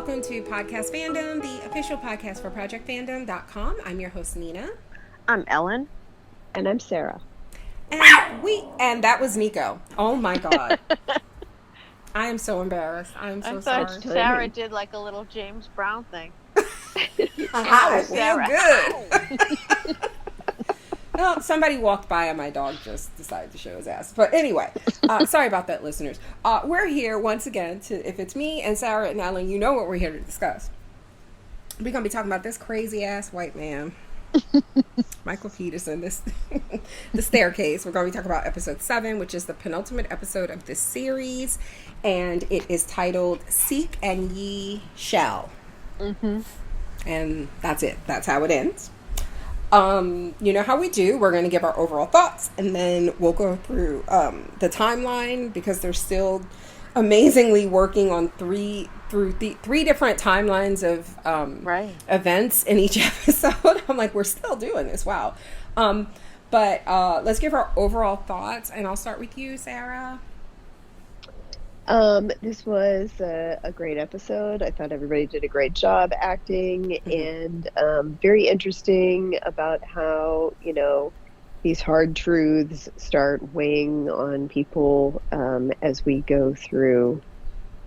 welcome to Podcast Fandom, the official podcast for ProjectFandom.com. I'm your host, Nina. I'm Ellen. And I'm Sarah. And that was Nico. Oh my God. I am so embarrassed. I'm so sorry. I thought Sarah did like a little James Brown thing. I feel good. Well, somebody walked by and my dog just decided to show his ass. But anyway, sorry about that, listeners. We're here once again if it's me and Sarah and Ellen, you know what we're here to discuss. We're going to be talking about this crazy ass white man, Michael Peterson, the staircase. We're going to be talking about episode 7, which is the penultimate episode of this series. And it is titled Seek and Ye Shall. Mm-hmm. And that's it. That's how it ends. You know how we do. We're going to give our overall thoughts, and then we'll go through the timeline, because they're still amazingly working on three different timelines of events in each episode. I'm like, we're still doing this. Wow. But let's give our overall thoughts, and I'll start with you, Sarah. This was a great episode. I thought everybody did a great job acting, and very interesting about how, these hard truths start weighing on people as we go through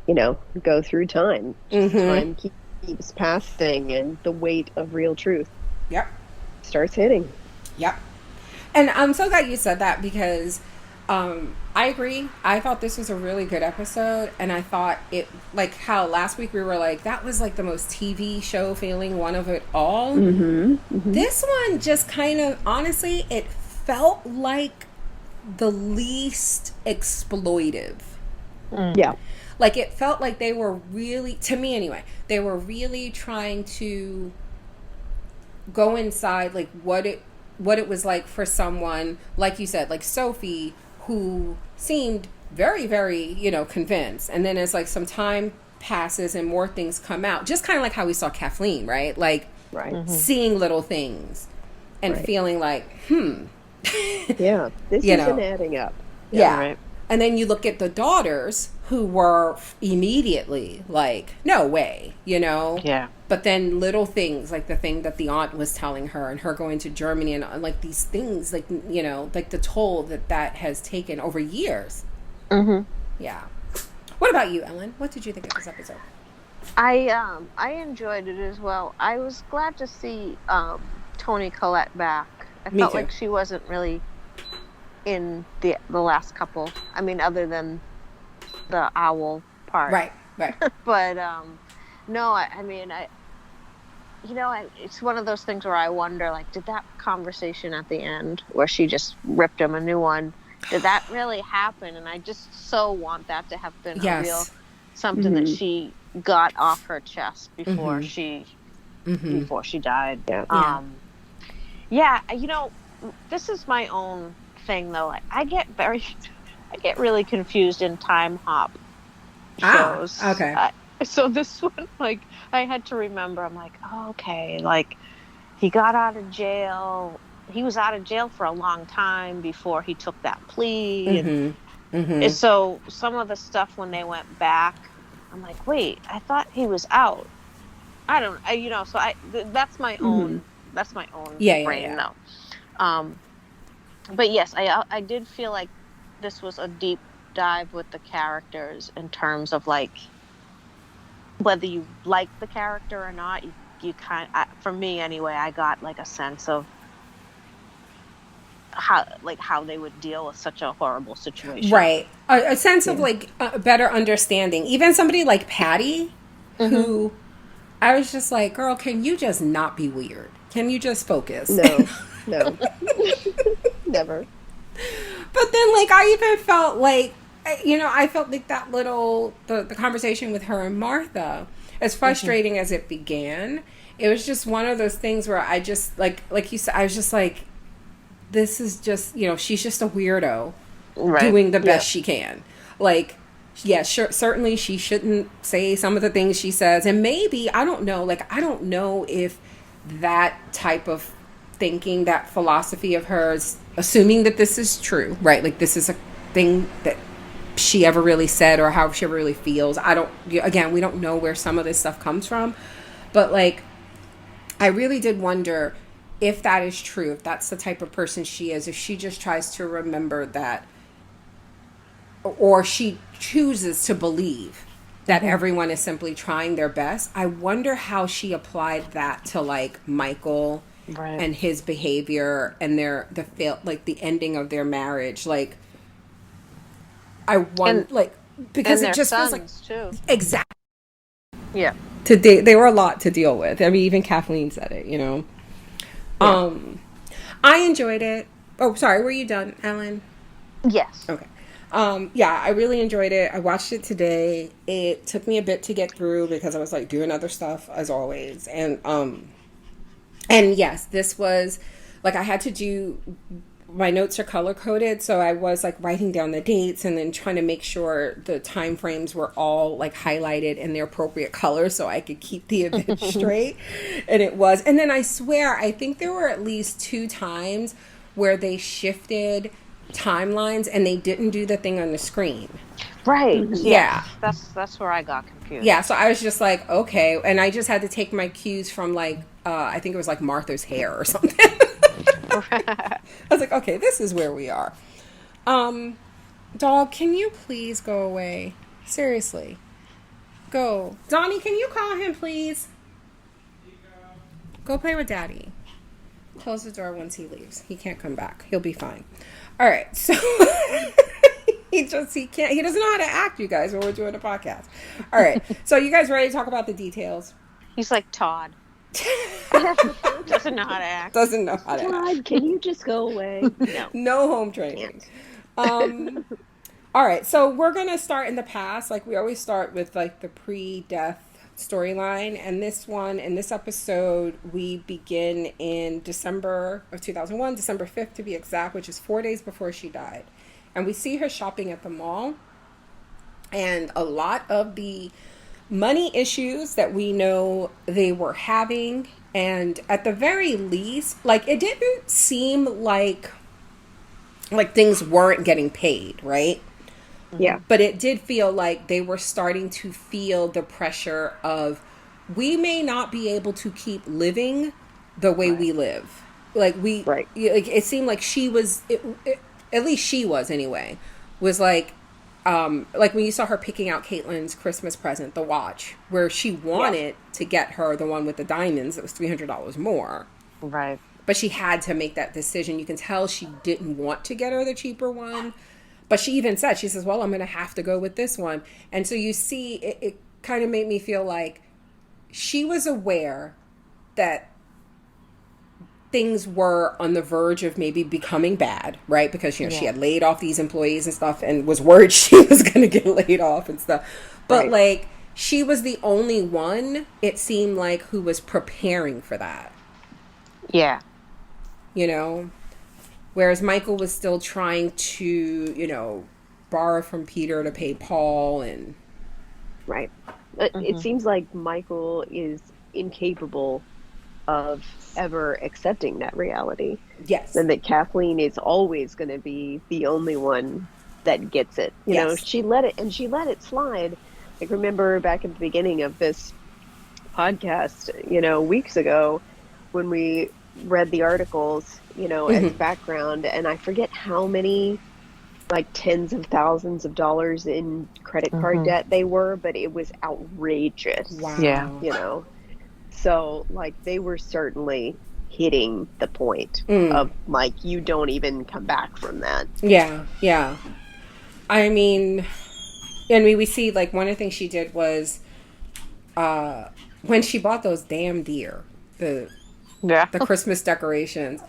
time. Time keeps passing, and the weight of real truth starts hitting. Yep. And I'm so glad you said that, because I agree. I thought this was a really good episode, and I thought it, like how last week we were like, that was like the most TV show feeling one of it all. Mm-hmm. Mm-hmm. This one just kind of, honestly, it felt like the least exploitive. Yeah. Like it felt like they were really, to me anyway, they were really trying to go inside like what it was like for someone, like you said, like Sophie, who seemed very, very, convinced. And then as like some time passes and more things come out, just kind of like how we saw Kathleen, right? Like seeing little things and feeling like, yeah, this isn't adding up. Yeah. Right. And then you look at the daughters who were immediately like, no way, Yeah. But then little things like the thing that the aunt was telling her, and her going to Germany, and like these things, like, like the toll that has taken over years. Mm-hmm. Yeah. What about you, Ellen? What did you think of this episode? I enjoyed it as well. I was glad to see Toni Collette back. I felt like she wasn't really in the last couple. I mean, other than the owl part. Right. But no, I mean, it's one of those things where I wonder, like, did that conversation at the end where she just ripped him a new one, did that really happen? And I just so want that to have been a real something that she got off her chest before she died. Yeah. This is my own thing though. I get really confused in time hop shows. Okay. So this one, like, I had to remember, I'm like, oh, okay, like, he got out of jail. He was out of jail for a long time before he took that plea. And so some of the stuff when they went back, I'm like, wait, I thought he was out. I don't, so that's my own, brain though. But yes, I did feel like this was a deep dive with the characters in terms of like, whether you like the character or not, you for me anyway, I got like a sense of how they would deal with such a horrible situation. Right. A sense of like a better understanding. Even somebody like Patty, who I was just like, girl, can you just not be weird? Can you just focus? No. Never. But then like I even felt like, I felt like that little, the conversation with her and Martha, as frustrating as it began, it was just one of those things where I just, like you said, I was just like, this is just, she's just a weirdo doing the best she can. Like, yeah, sure, certainly she shouldn't say some of the things she says. And maybe, I don't know if that type of thinking, that philosophy of hers, assuming that this is true, right? Like, this is a thing that she ever really said or how she ever really feels. Again, we don't know where some of this stuff comes from, but like, I really did wonder if that is true, if that's the type of person she is, if she just tries to remember that, or she chooses to believe that everyone is simply trying their best. I wonder how she applied that to like Michael and his behavior and the ending of their marriage. Like, I want because it just feels like too. Exactly. Yeah. They were a lot to deal with. I mean, even Kathleen said it, you know. Yeah. I enjoyed it. Oh, sorry, were you done, Ellen? Yes. Okay. Yeah, I really enjoyed it. I watched it today. It took me a bit to get through because I was like doing other stuff as always. And yes, this was like, I had to do, my notes are color coded. So I was like writing down the dates and then trying to make sure the time frames were all like highlighted in their appropriate colors so I could keep the event straight. And it was, and then I swear, I think there were at least 2 times where they shifted timelines and they didn't do the thing on the screen. Right. Yeah. That's where I got confused. Yeah, so I was just like, okay, and I just had to take my cues from like I think it was like Martha's hair or something. I was like, okay, this is where we are. Dog, can you please go away? Seriously. Go. Donnie, can you call him, please? Go play with Daddy. Close the door once he leaves. He can't come back. He'll be fine. All right, so he doesn't know how to act, you guys, when we're doing a podcast. All right, so you guys ready to talk about the details? He's like Todd. Doesn't know how to act. Doesn't know how to act. Todd, can you just go away? No home training. All right, so we're going to start in the past. Like we always start with like the pre-death storyline, and in this episode we begin in December of 2001, December 5th to be exact, which is 4 days before she died, and we see her shopping at the mall, and a lot of the money issues that we know they were having, and at the very least, like, it didn't seem like things weren't getting paid, right? Yeah. But it did feel like they were starting to feel the pressure of, we may not be able to keep living the way we live. Like, like, it seemed like she was, at least she was anyway, was like when you saw her picking out Caitlin's Christmas present, the watch, where she wanted to get her the one with the diamonds that was $300 more. Right. But she had to make that decision. You can tell she didn't want to get her the cheaper one. But she even said, she says, well, I'm going to have to go with this one. And so you see, it kind of made me feel like she was aware that things were on the verge of maybe becoming bad, right? Because, you know, she had laid off these employees and stuff and was worried she was going to get laid off and stuff. But, like, she was the only one, it seemed like, who was preparing for that. Yeah. You know? Whereas Michael was still trying to, you know, borrow from Peter to pay Paul and... Right. It seems like Michael is incapable of ever accepting that reality. Yes. And that Kathleen is always going to be the only one that gets it. You know, she let it slide. Like, remember back at the beginning of this podcast, you know, weeks ago, when we read the articles, you know, as background, and I forget how many, like, tens of thousands of dollars in credit card debt they were, but it was outrageous. Wow. Yeah. You know, so, like, they were certainly hitting the point of, like, you don't even come back from that. Yeah, yeah. I mean, we see, like, one of the things she did was, when she bought those damn deer, the Christmas decorations,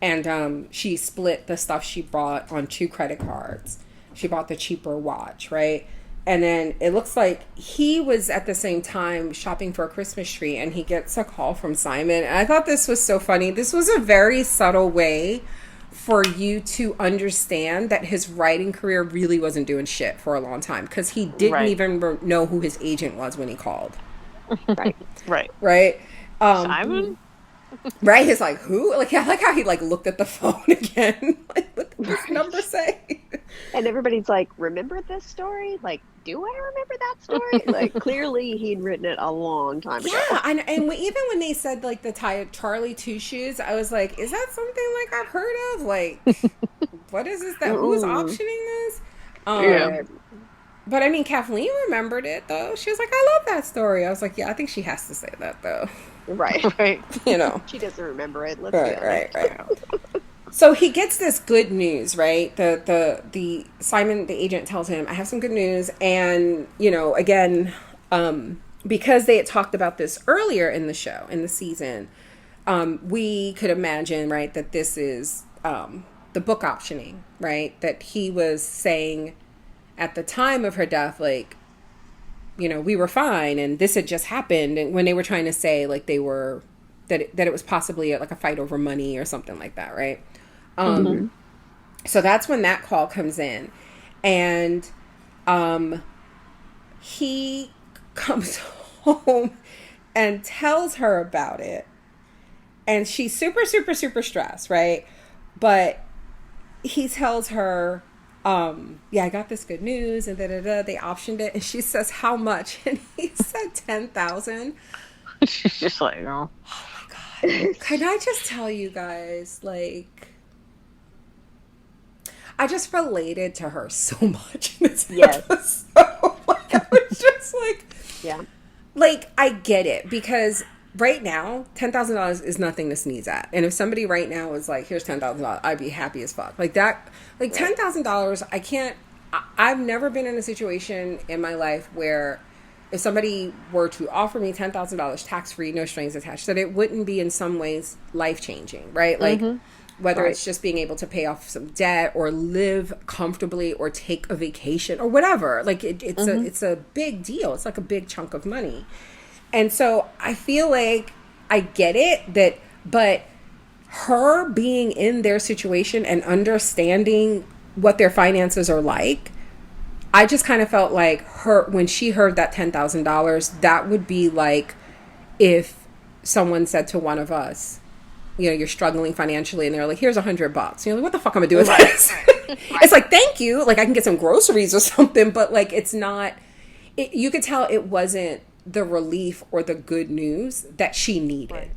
and she split the stuff she bought on 2 credit cards. She bought the cheaper watch, right? And then it looks like he was at the same time shopping for a Christmas tree, and he gets a call from Simon. And I thought this was so funny. This was a very subtle way for you to understand that his writing career really wasn't doing shit for a long time, because he didn't even know who his agent was when he called. Right. Simon? Right? He's like, who? Like, I like how he, like, looked at the phone again. Like, what did this number say? And everybody's like, remember this story? Like, do I remember that story? Like, clearly he'd written it a long time ago. Yeah, and even when they said like the Charlie Two Shoes, I was like, is that something like I've heard of? Like, what is this? That who's auctioning this? Yeah. But I mean, Kathleen remembered it though. She was like, I love that story. I was like, yeah, I think she has to say that though. Right. You know, she doesn't remember it. Let's be honest. Right. So he gets this good news, right? The Simon, the agent, tells him, I have some good news. And, you know, again, because they had talked about this earlier in the show, in the season, we could imagine, right, that this is the book optioning, right? That he was saying at the time of her death, like, you know, we were fine and this had just happened. And when they were trying to say, like, they were, that it was possibly like a fight over money or something like that, right? So that's when that call comes in, and he comes home and tells her about it, and she's super stressed, right? But he tells her, yeah, I got this good news, and they optioned it, and she says, how much? And he said 10,000. She's just like, oh my God. Can I just tell you guys, like, I just related to her so much in this episode. Like, I was just like, yeah, like, I get it, because right now, $10,000 is nothing to sneeze at. And if somebody right now was like, here's $10,000, I'd be happy as fuck. Like that, like $10,000, I've never been in a situation in my life where if somebody were to offer me $10,000 tax-free, no strings attached, that it wouldn't be in some ways life-changing, right? Like, whether it's just being able to pay off some debt or live comfortably or take a vacation or whatever. Like, it's a big deal. It's like a big chunk of money. And so I feel like I get it, but her being in their situation and understanding what their finances are like, I just kind of felt like when she heard that $10,000, that would be like if someone said to one of us, you know, you're struggling financially, and they're like, here's $100. You're like, what the fuck am I doing with this? It's like, thank you. Like, I can get some groceries or something, but like, it's not, you could tell it wasn't the relief or the good news that she needed.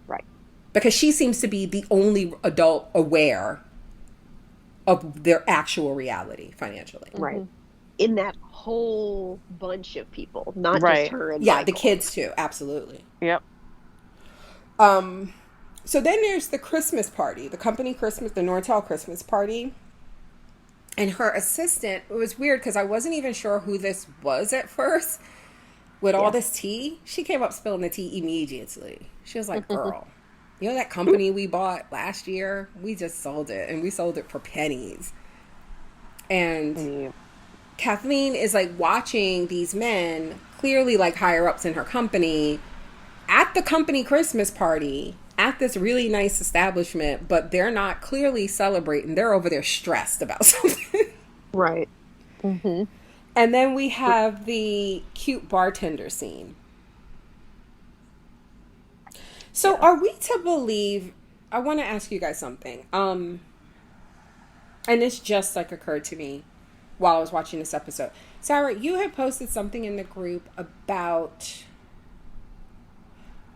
Right. Because she seems to be the only adult aware of their actual reality financially. Right. In that whole bunch of people, not just her and Michael. The kids too. Absolutely. Yep. So then there's the Christmas party, the company Christmas, the Nortel Christmas party. And her assistant, it was weird because I wasn't even sure who this was at first. With all this tea, she came up spilling the tea immediately. She was like, girl, you know that company we bought last year? We just sold it, and we sold it for pennies. And Kathleen is like watching these men, clearly like higher ups in her company, at the company Christmas party at this really nice establishment, but they're not clearly celebrating. They're over there stressed about something. Right. And then we have the cute bartender scene. So are we to believe, I want to ask you guys something. And this just like occurred to me while I was watching this episode. Sarah, you had posted something in the group about,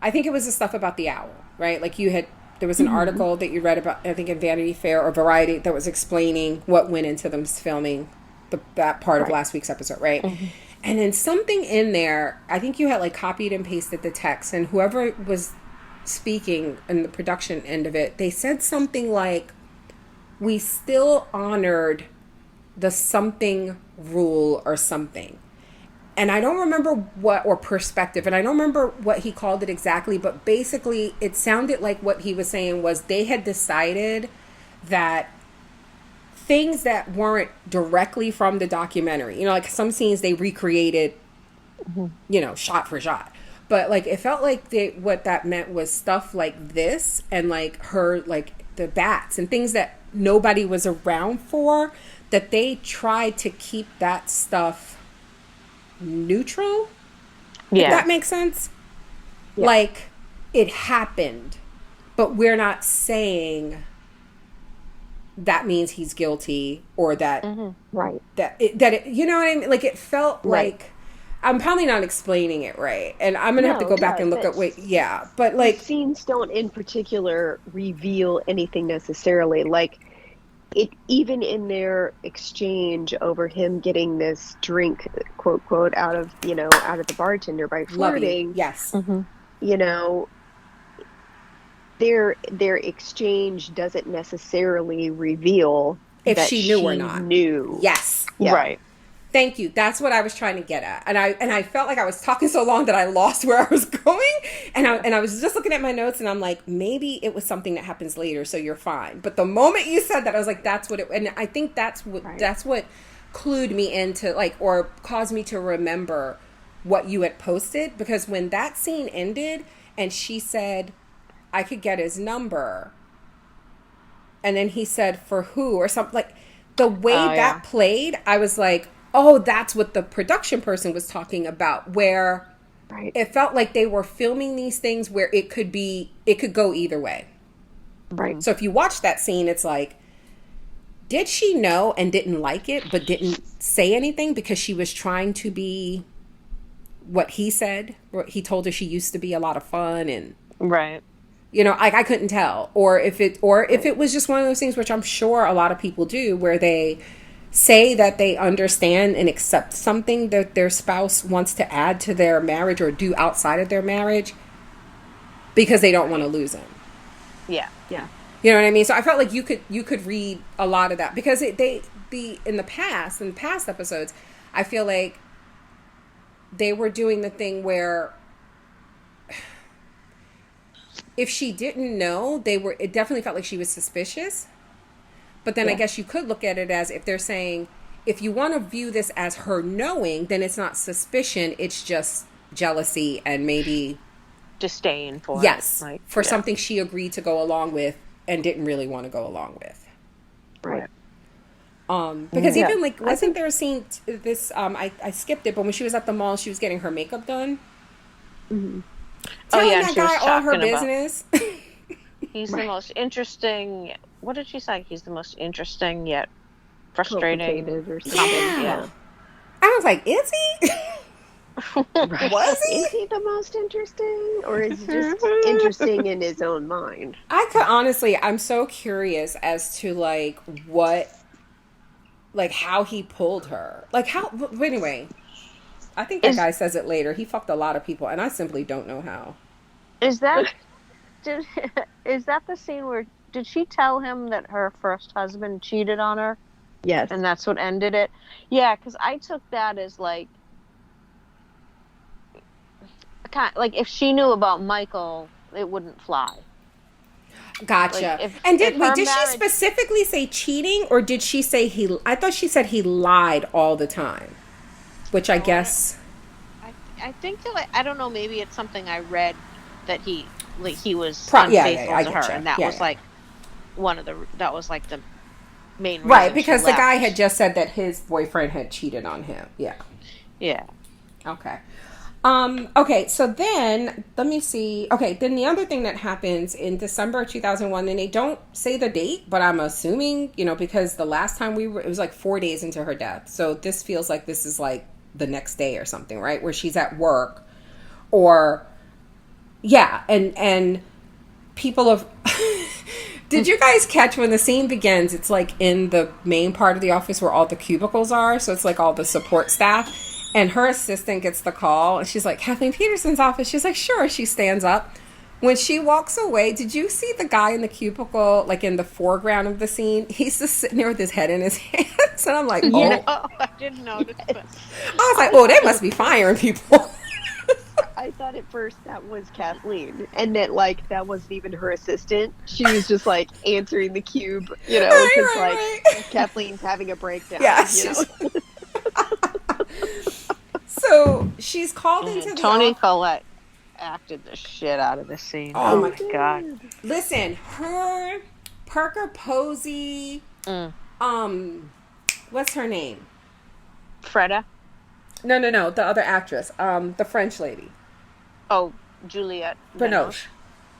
I think it was the stuff about the owl, right? Like there was an article that you read about, I think in Vanity Fair or Variety, that was explaining what went into them filming that part of last week's episode, right? And then something in there, I think you had like copied and pasted the text, and whoever was speaking in the production end of it, they said something like, we still honored the something rule or something. And I don't remember what, or perspective, and I don't remember what he called it exactly, but basically it sounded like what he was saying was they had decided that things that weren't directly from the documentary, you know, like some scenes they recreated, you know, shot for shot. But like it felt like what that meant was stuff like this and like her, like the bats and things that nobody was around for, that they tried to keep that stuff neutral. Yeah. If that makes sense. Yeah. Like it happened, but we're not saying that means he's guilty, or that right, you know what I mean? Like, it felt like, I'm probably not explaining it right, and I'm gonna have to go back and look at but like, the scenes don't in particular reveal anything necessarily. Like, it, even in their exchange over him getting this drink, quote quote, out of the bartender by flirting, yes, you know, their exchange doesn't necessarily reveal if that she knew or not. Yes, right. Thank you. That's what I was trying to get at. And I felt like I was talking so long that I lost where I was going. And I was just looking at my notes, and I'm like, maybe it was something that happens later, so you're fine. But the moment you said that, I was like, that's what it, and I think that's what clued me into, like, or caused me to remember what you had posted. Because when that scene ended and she said, I could get his number, and then he said, for who, or something, like, the way that played, I was like, oh, that's what the production person was talking about, where it felt like they were filming these things where it could go either way. Right. So if you watch that scene, it's like, did she know and didn't like it, but didn't say anything because she was trying to be what he said? He told her she used to be a lot of fun, and you know, like, I couldn't tell. Or if it was just one of those things, which I'm sure a lot of people do, where they say that they understand and accept something that their spouse wants to add to their marriage or do outside of their marriage because they don't want to lose him. Yeah. You know what I mean? So I felt like you could read a lot of that, because in the past episodes, I feel like they were doing the thing where if she didn't know, it definitely felt like she was suspicious. But then I guess you could look at it as, if they're saying, if you want to view this as her knowing, then it's not suspicion, it's just jealousy and maybe disdain for for something she agreed to go along with and didn't really want to go along with. Right. Because even, like, wasn't there a scene, this, I skipped it, but when she was at the mall, she was getting her makeup done. Mm-hmm. Telling that guy all her business. He's the most interesting. What did she say? He's the most interesting yet frustrating. Or something. Yeah. I was like, is he? Was he? Is he the most interesting, or is he just interesting in his own mind? I'm so curious as to, like, how he pulled her. Like, how, but anyway, I think that guy says it later. He fucked a lot of people, and I simply don't know how. Is that the scene where, did she tell him that her first husband cheated on her? Yes. And that's what ended it? Yeah, because I took that as, like if she knew about Michael, it wouldn't fly. Gotcha. Like, and did she specifically say cheating, or did she say I thought she said he lied all the time, which I guess. I think I don't know. Maybe it's something I read that he was unfaithful to her, and that was like that was like the main reason. Right, because the guy had just said that his boyfriend had cheated on him. Yeah. Yeah. Okay. Okay, so then, let me see. Okay, then the other thing that happens in December 2001, and they don't say the date, but I'm assuming, because the last time it was like 4 days into her death. So this feels like this is like the next day or something, right? Where she's at work, or, yeah, and people have... Did you guys catch when the scene begins, it's like in the main part of the office where all the cubicles are, so it's like all the support staff, and her assistant gets the call, and she's like, Kathleen Peterson's office. She's like, sure. She stands up. When she walks away, did you see the guy in the cubicle, like in the foreground of the scene? He's just sitting there with his head in his hands, and I'm like, oh. Yeah, I didn't notice. But I was like, oh, they must be firing people. I thought at first that was Kathleen, and that, like, that wasn't even her assistant. She was just, like, answering the cube, because Kathleen's having a breakdown. Yeah, So she's called into the Toni Collette acted the shit out of the scene. Oh my god! Listen, her Parker Posey. What's her name? Freda. No, the other actress. The French lady. Oh, Juliette Binoche.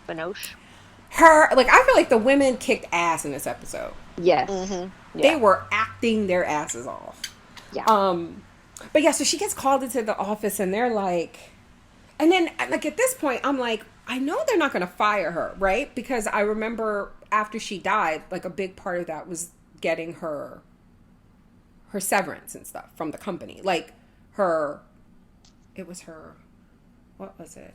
Binoche. Her, like, I feel like the women kicked ass in this episode. Yes. Mm-hmm. They were acting their asses off. Yeah. But yeah, so she gets called into the office and they're like, and then like at this point, I'm like, I know they're not going to fire her, right? Because I remember after she died, like a big part of that was getting her severance and stuff from the company. Like it was her, what was it?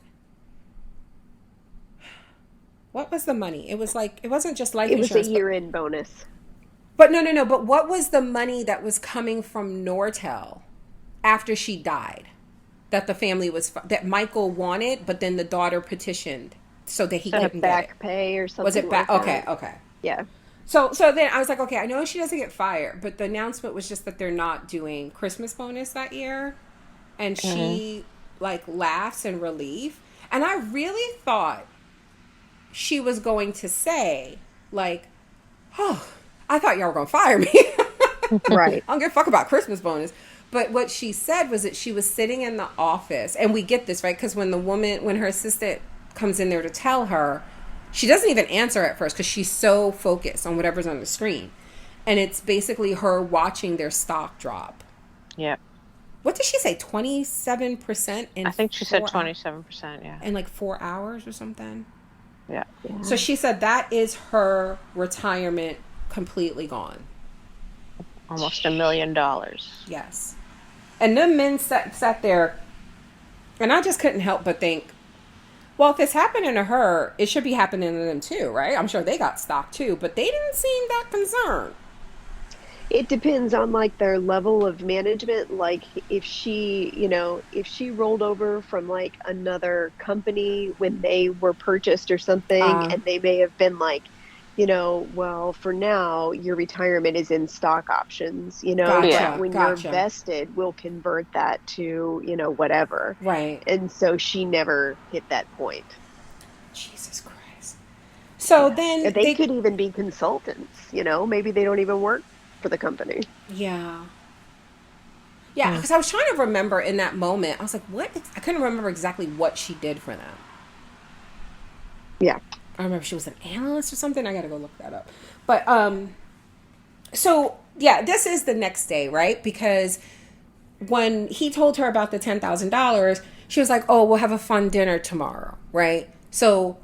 What was the money? It was like, it wasn't just life insurance. It was a year-end bonus. But no. But what was the money that was coming from Nortel after she died? That the family that Michael wanted, but then the daughter petitioned so that he couldn't back get it. pay or something. Was it back? Like that. Okay. Yeah. So then I was like, okay, I know she doesn't get fired, but the announcement was just that they're not doing Christmas bonus that year, and she like laughs in relief, and I really thought she was going to say like, oh, I thought y'all were gonna fire me. Right. I don't give a fuck about Christmas bonus. But what she said was that she was sitting in the office, and we get this, right? Because when her assistant comes in there to tell her, she doesn't even answer at first because she's so focused on whatever's on the screen. And it's basically her watching their stock drop. Yeah. What did she say? 27% in I think she said 27%, yeah. In like 4 hours or something? Yeah. So she said that is her retirement completely gone. Almost $1 million. Yes. And them men sat there, and I just couldn't help but think, well, if it's happening to her, it should be happening to them too, right? I'm sure they got stock too, but they didn't seem that concerned. It depends on like their level of management. Like if she rolled over from like another company when they were purchased or something, and they may have been like, well, for now, your retirement is in stock options, but when you're vested, we'll convert that to, whatever. Right. And so she never hit that point. Jesus Christ. So then they could even be consultants, maybe they don't even work for the company. Yeah. Yeah, because I was trying to remember in that moment. I was like, what? I couldn't remember exactly what she did for them. Yeah. I remember she was an analyst or something. I got to go look that up. But, so, yeah, this is the next day, right? Because when he told her about the $10,000, she was like, oh, we'll have a fun dinner tomorrow, right? So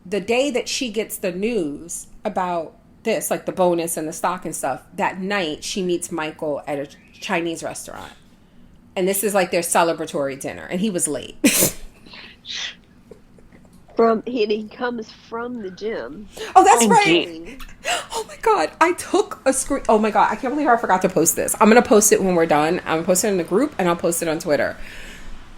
the day that she gets the news about this, like the bonus and the stock and stuff, that night she meets Michael at a Chinese restaurant. And this is like their celebratory dinner. And he was late. He comes from the gym. Oh, that's right. Oh my God. I took a screen. Oh my God. I can't believe I forgot to post this. I'm going to post it when we're done. I'm going to post it in the group and I'll post it on Twitter.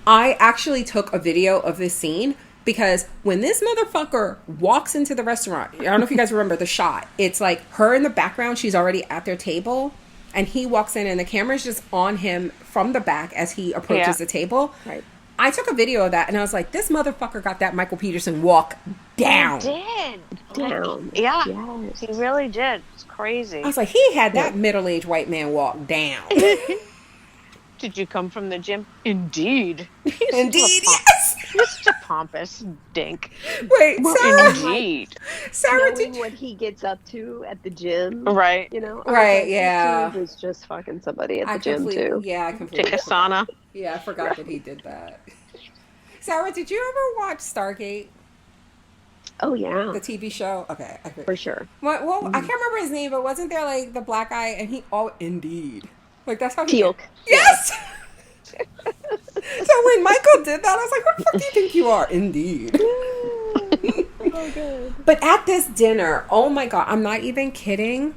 I actually took a video of this scene because when this motherfucker walks into the restaurant, I don't know if you guys remember the shot. It's like her in the background. She's already at their table and he walks in and the camera's just on him from the back as he approaches the table. Right. I took a video of that and I was like, this motherfucker got that Michael Peterson walk down. He did. Down. Yeah. Yes. He really did. It's crazy. I was like, he had that middle-aged white man walk down. Did you come from the gym? Indeed. Indeed, yes. Just a pompous dink. Wait, Sarah. Indeed. Sarah, knowing what he gets up to at the gym. Right. Right, yeah. He was just fucking somebody at the gym, too. Yeah, I completely Take a sauna. Yeah, I forgot that he did that. Sarah, did you ever watch Stargate? Oh, yeah. The TV show? Okay. For sure. Well, I can't remember his name, but wasn't there like the black guy and he, Indeed. Like that's how he... Teal'c. Yes! So when Michael did that, I was like, what the fuck do you think you are? Indeed. Oh, good. But at this dinner, oh my God, I'm not even kidding.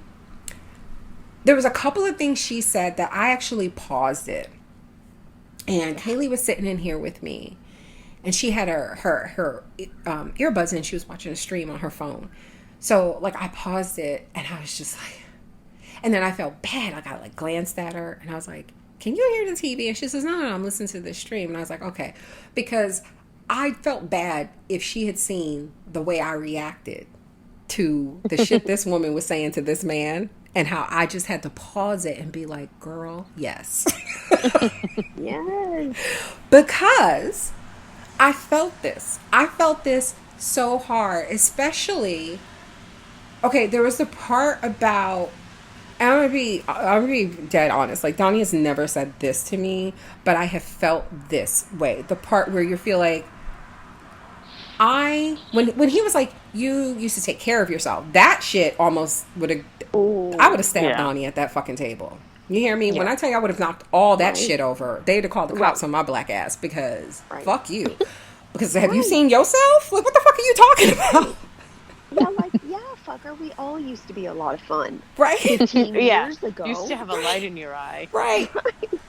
There was a couple of things she said that I actually paused it. And Haley was sitting in here with me. And she had her earbuds in. She was watching a stream on her phone. So, like, I paused it. And I was just like... And then I felt bad. Like, I, like, glanced at her. And I was like, can you hear the TV? And she says, no, I'm listening to the stream. And I was like, okay. Because I felt bad if she had seen the way I reacted to the shit this woman was saying to this man. And how I just had to pause it and be like, girl, yes. Yes. Because I felt this. I felt this so hard, especially Okay, there was the part about. I'm gonna be dead honest. Like Donnie has never said this to me, but I have felt this way. The part where you feel like when he was like, you used to take care of yourself. That shit almost would have. I would have stabbed Donnie at that fucking table. You hear me? Yeah. When I tell you I would have knocked all that shit over, they'd have called the cops on my black ass because fuck you. Because have you seen yourself? Like, what the fuck are you talking about? Yeah, like, fucker, we all used to be a lot of fun. Right? 15 years ago. Used to have a light in your eye. Right.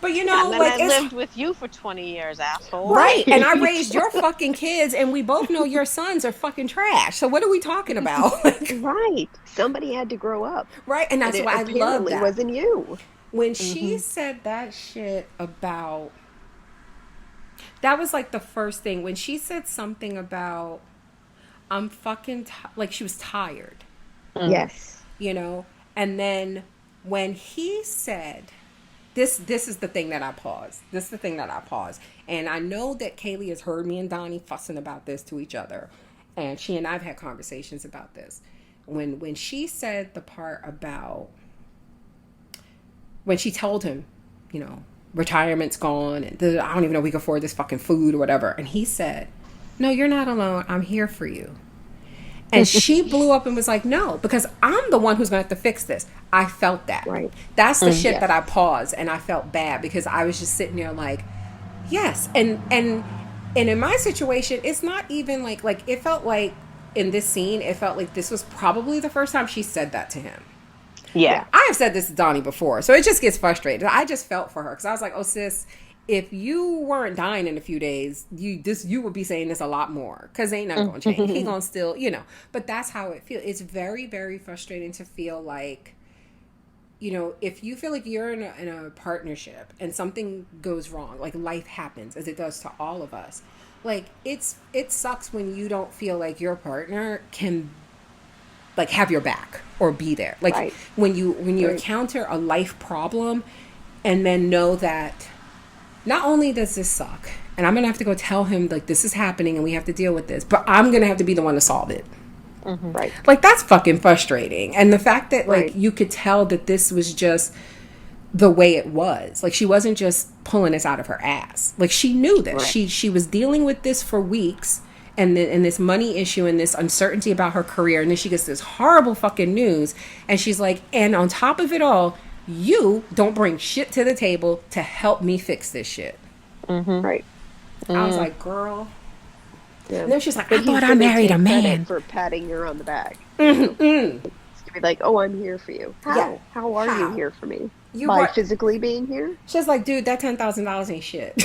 But you know, and then like I lived with you for 20 years, asshole. Right. And I raised your fucking kids, and we both know your sons are fucking trash. So what are we talking about? Right. Somebody had to grow up. Right. And that's why I love that. It wasn't you. When she said that shit about, that was like the first thing. When she said something about, I'm fucking, like she was tired. Yes. You know? And then when he said, this is the thing that I paused. This is the thing that I paused. And I know that Kaylee has heard me and Donnie fussing about this to each other. And she and I have had conversations about this. When she said the part about, when she told him, you know, retirement's gone, and I don't even know if we can afford this fucking food or whatever. And he said, no, you're not alone. I'm here for you. And she blew up and was like, no, because I'm the one who's going to have to fix this. I felt that. Right. That's the shit that I paused, and I felt bad because I was just sitting there like, yes. And in my situation, it's not even like it felt like in this scene, it felt like this was probably the first time she said that to him. Yeah. I have said this to Donnie before, so it just gets frustrated. I just felt for her because I was like, oh, sis, if you weren't dying in a few days, you would be saying this a lot more because ain't nothing going to change. He going to still, you know. But that's how it feels. It's very, very frustrating to feel like, you know, if you feel like you're in a partnership and something goes wrong, like life happens as it does to all of us. Like it sucks when you don't feel like your partner can like have your back or be there. Like when you encounter a life problem and then know that not only does this suck, and I'm going to have to go tell him, like, this is happening and we have to deal with this, but I'm going to have to be the one to solve it. Mm-hmm. Right. Like, that's fucking frustrating. And the fact that, like, you could tell that this was just the way it was. Like, she wasn't just pulling this out of her ass. Like, she knew this. Right. She was dealing with this for weeks, and this money issue and this uncertainty about her career, and then she gets this horrible fucking news, and she's like, and on top of it all, you don't bring shit to the table to help me fix this shit. Mm-hmm. Right. I was like, girl. Yeah. And then she's like, I thought I married a man. For patting her on the back. Mm-hmm. To be like, oh, I'm here for you. How? Yeah. How are you here for me? By physically being here? She's like, dude, that $10,000 ain't shit.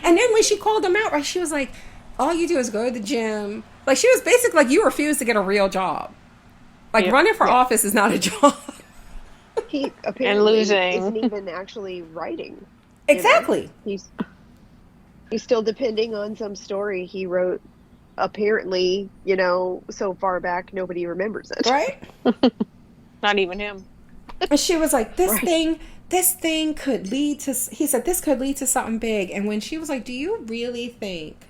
And then when she called him out, right, she was like, all you do is go to the gym. Like, she was basically like, you refuse to get a real job. Like, running for office is not a job. He apparently isn't even actually writing. Exactly. You know? He's still depending on some story he wrote, apparently, you know, so far back, nobody remembers it. Right? Not even him. And she was like, this thing could lead to, he said, this could lead to something big. And when she was like, do you really think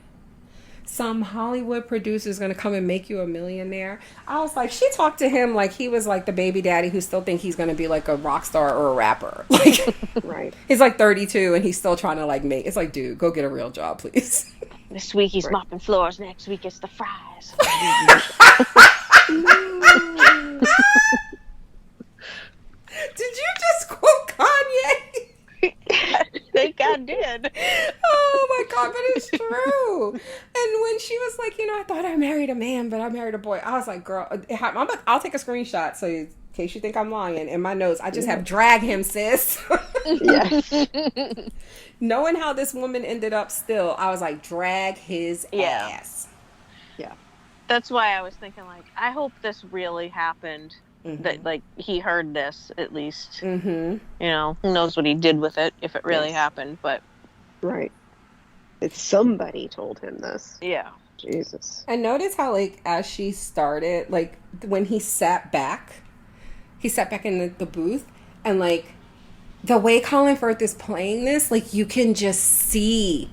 some Hollywood producer is going to come and make you a millionaire? I was like, she talked to him like he was like the baby daddy who still think he's going to be like a rock star or a rapper. Like, right. He's like 32 and he's still trying to like make, it's like, dude, go get a real job, please. This week he's mopping floors. Next week it's the fries. Did you just quote Kanye? I think I did. Oh my God, but it's true. And when she was like, you know, I thought I married a man, but I married a boy. I was like, girl, I'll take a screenshot so in case you think I'm lying. In my notes, I just have drag him, sis. Yes. Knowing how this woman ended up still, I was like, drag his ass. Yeah. That's why I was thinking, like, I hope this really happened. Mm-hmm. That, like, he heard this, at least. Mm-hmm. You know, who knows what he did with it, if it really happened, but... Right. It's somebody told him this. Yeah. Jesus. And notice how, like, as she started, like, when he sat back in the booth, and, like, the way Colin Firth is playing this, like, you can just see,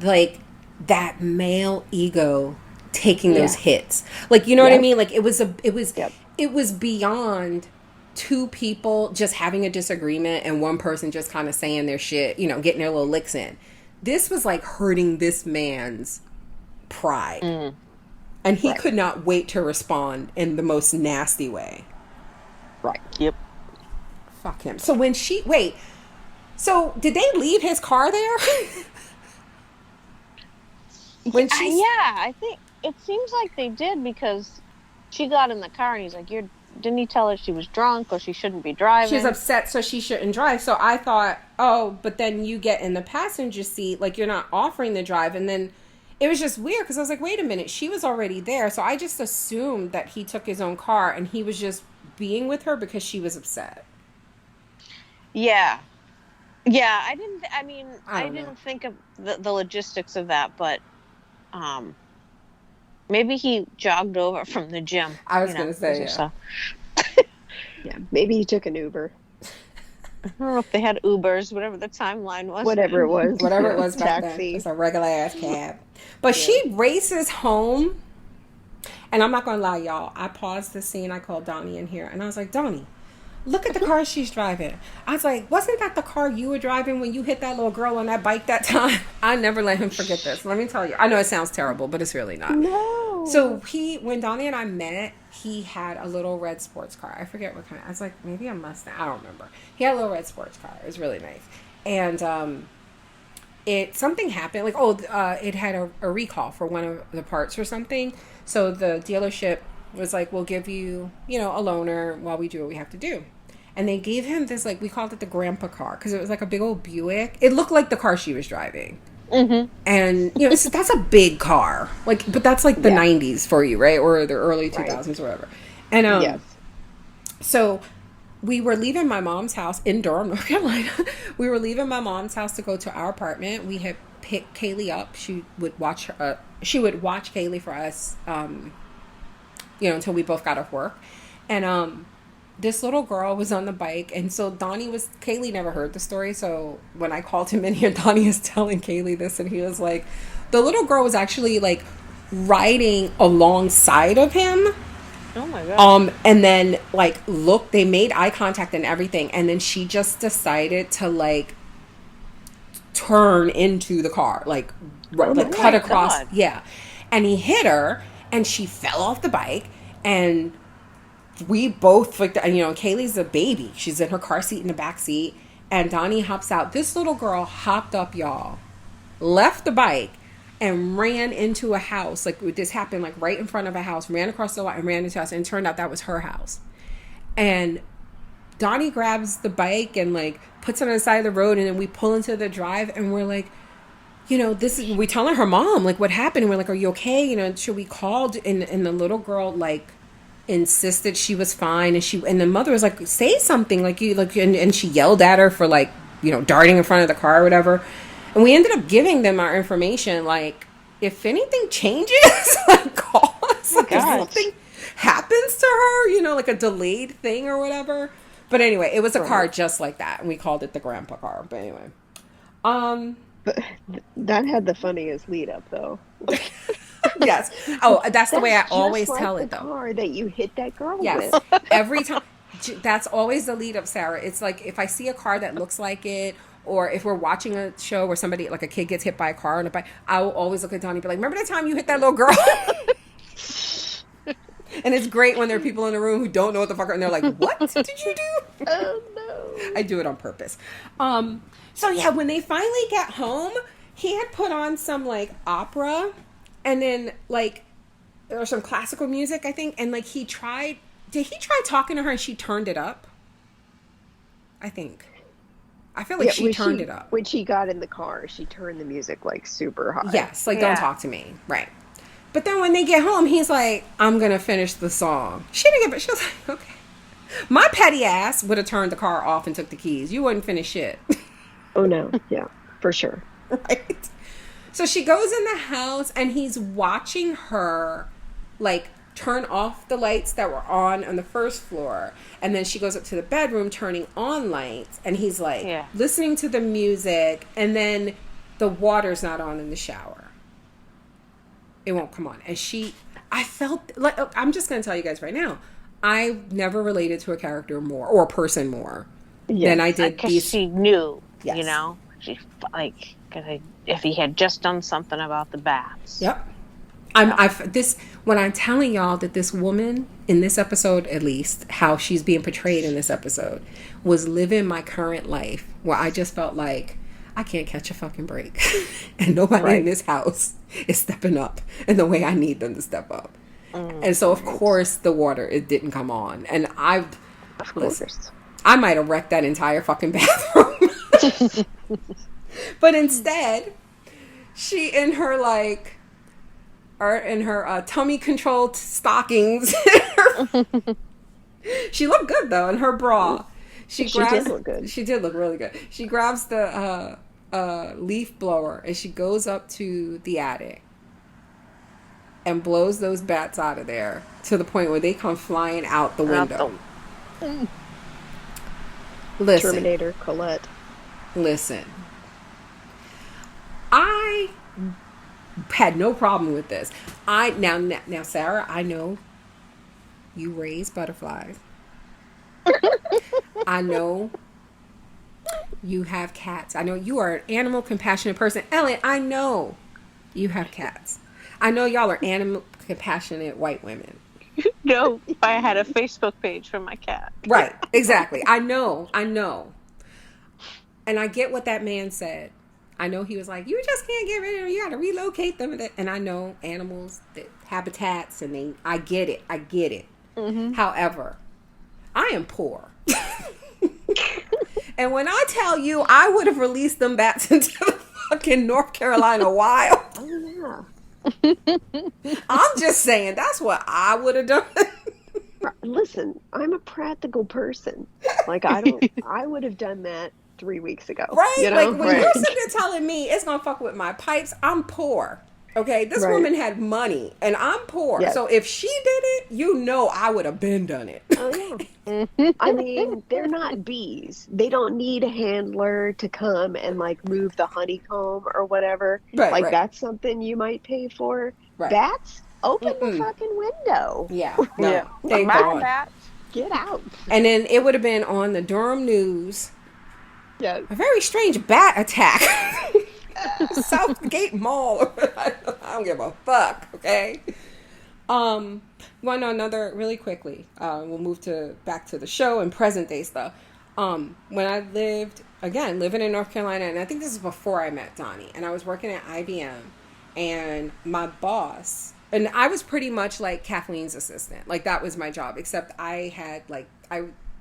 like, that male ego taking those hits. Like, you know what I mean? Like, it was Yep. it was beyond two people just having a disagreement and one person just kind of saying their shit, you know, getting their little licks in. This was like hurting this man's pride. And he could not wait to respond in the most nasty way. Right. Yep. Fuck him. So when so did they leave his car there? When she, I think it seems like they did, because she got in the car and he's like, didn't he tell her she was drunk or she shouldn't be driving? she's upset, so she shouldn't drive. So I thought, oh, but then you get in the passenger seat, like you're not offering the drive. And then it was just weird because I was like, wait a minute, she was already there. So I just assumed that he took his own car and he was just being with her because she was upset. Yeah. I didn't think of the logistics of that, but maybe he jogged over from the gym. I was going to say, Yeah, maybe he took an Uber. I don't know if they had Ubers, whatever the timeline was. Whatever it was back then. It's a regular ass cab. But she races home, and I'm not going to lie, y'all. I paused the scene. I called Donnie in here, and I was like, Donnie, look at the car she's driving. I was like, wasn't that the car you were driving when you hit that little girl on that bike that time? I never let him forget this. Let me tell you. I know it sounds terrible, but it's really not. No. So when Donnie and I met, he had a little red sports car. I forget what kind. I was like, maybe a Mustang. I don't remember. He had a little red sports car. It was really nice. And something happened. Like, it had a recall for one of the parts or something. So the dealership was like, we'll give you, a loaner while we do what we have to do. And they gave him this, like, we called it the grandpa car because it was like a big old Buick. It looked like the car she was driving. Mm-hmm. And, that's a big car. Like, but that's like the 90s for you, right? Or the early 2000s or whatever. And yes. So we were leaving my mom's house in Durham, North Carolina. We were leaving my mom's house to go to our apartment. We had picked Kaylee up. She would watch Kaylee for us, until we both got off work. And this little girl was on the bike, and so Kaylee never heard the story, so when I called him in here, Donnie is telling Kaylee this, and he was like, the little girl was actually, like, riding alongside of him. Oh my God. And then, like, they made eye contact and everything, and then she just decided to, like, turn into the car, like, cut across. God. Yeah. And he hit her, and she fell off the bike, and we both, like, Kaylee's a baby. She's in her car seat in the back seat, and Donnie hops out. This little girl hopped up, y'all, left the bike, and ran into a house. Like, this happened, like, right in front of a house, ran across the lot and ran into a house, and it turned out that was her house. And Donnie grabs the bike and, like, puts it on the side of the road, and then we pull into the drive, and we're like, we telling her mom, like, what happened? And we're like, are you okay? Should we call? And the little girl, like, insisted she was fine, and the mother was like, say something, and she yelled at her for, like, darting in front of the car or whatever. And we ended up giving them our information, like, if anything changes, like, call us, like, if something happens to her, like a delayed thing or whatever. But anyway, it was a car just like that, and we called it the grandpa car. But anyway, but that had the funniest lead up, though. Yes. Oh, that's the way I always tell it, though. The car that you hit that girl with. Every time. That's always the lead up, Sarah. It's like, if I see a car that looks like it, or if we're watching a show where somebody, like a kid, gets hit by a car on a bike, I will always look at Donnie and be like, remember the time you hit that little girl? And it's great when there are people in the room who don't know what the fuck, and they're like, what did you do? Oh, no. I do it on purpose. So yeah, when they finally get home, he had put on some, like, opera, and then, like, or some classical music, I think, and, like, did he try talking to her and she turned it up? I think. I feel like she turned it up. When she got in the car, she turned the music, like, super high. Yes, like, don't talk to me. Right. But then when they get home, he's like, I'm going to finish the song. She didn't get it. She was like, okay. My petty ass would have turned the car off and took the keys. You wouldn't finish shit. Oh, no. Yeah, for sure. Right. So she goes in the house, and he's watching her, like, turn off the lights that were on the first floor. And then she goes up to the bedroom, turning on lights. And he's, like, listening to the music. And then the water's not on in the shower. It won't come on. And I felt like, I'm just going to tell you guys right now, I never related to a character more or a person more than I did because she knew, Yes. you know, she like, cause if he had just done something about the bats. Yep. When I'm telling y'all that this woman in this episode, at least how she's being portrayed in this episode, was living my current life where I just felt like I can't catch a fucking break and nobody in this house is stepping up in the way I need them to step up. And so of course the water, it didn't come on. And I might have wrecked that entire fucking bathroom. But instead, she in her like tummy controlled stockings. She looked good though in her bra. She did look good. She did look really good. She grabs the leaf blower and she goes up to the attic and blows those bats out of there to the point where they come flying out the window. Listen, Terminator Colette. Listen, I had no problem with this. Now, Sarah, I know you raise butterflies. I know you have cats. I know you are an animal compassionate person. Ellen, I know you have cats. I know y'all are animal compassionate white women. No, I had a Facebook page for my cat. Right, exactly. I know. And I get what that man said. I know he was like, you just can't get rid of them. You got to relocate them. And I know animals, habitats, and I get it. Mm-hmm. However, I am poor. And when I tell you I would have released them bats into the fucking North Carolina wild. Oh, yeah. I'm just saying, that's what I would have done. Listen, I'm a practical person. Like, I would have done that 3 weeks ago. Right? You know? Like, when you're sitting there telling me it's going to fuck with my pipes, I'm poor. Okay? This woman had money, and I'm poor. Yes. So if she did it, you know I would have been done it. Oh, yeah. I mean, they're not bees. They don't need a handler to come and, like, move the honeycomb or whatever. Right, that's something you might pay for. Right. Bats? Open the fucking window. Yeah. No. Bye, bats. Get out. And then it would have been on the Durham News. Yes. A very strange bat attack. Southgate Mall. I don't give a fuck, okay? Want to know another really quickly. We'll move back to the show and present day stuff. When I living in North Carolina, and I think this is before I met Donnie, and I was working at IBM, and my boss, and I was pretty much like Kathleen's assistant. Like, that was my job, except I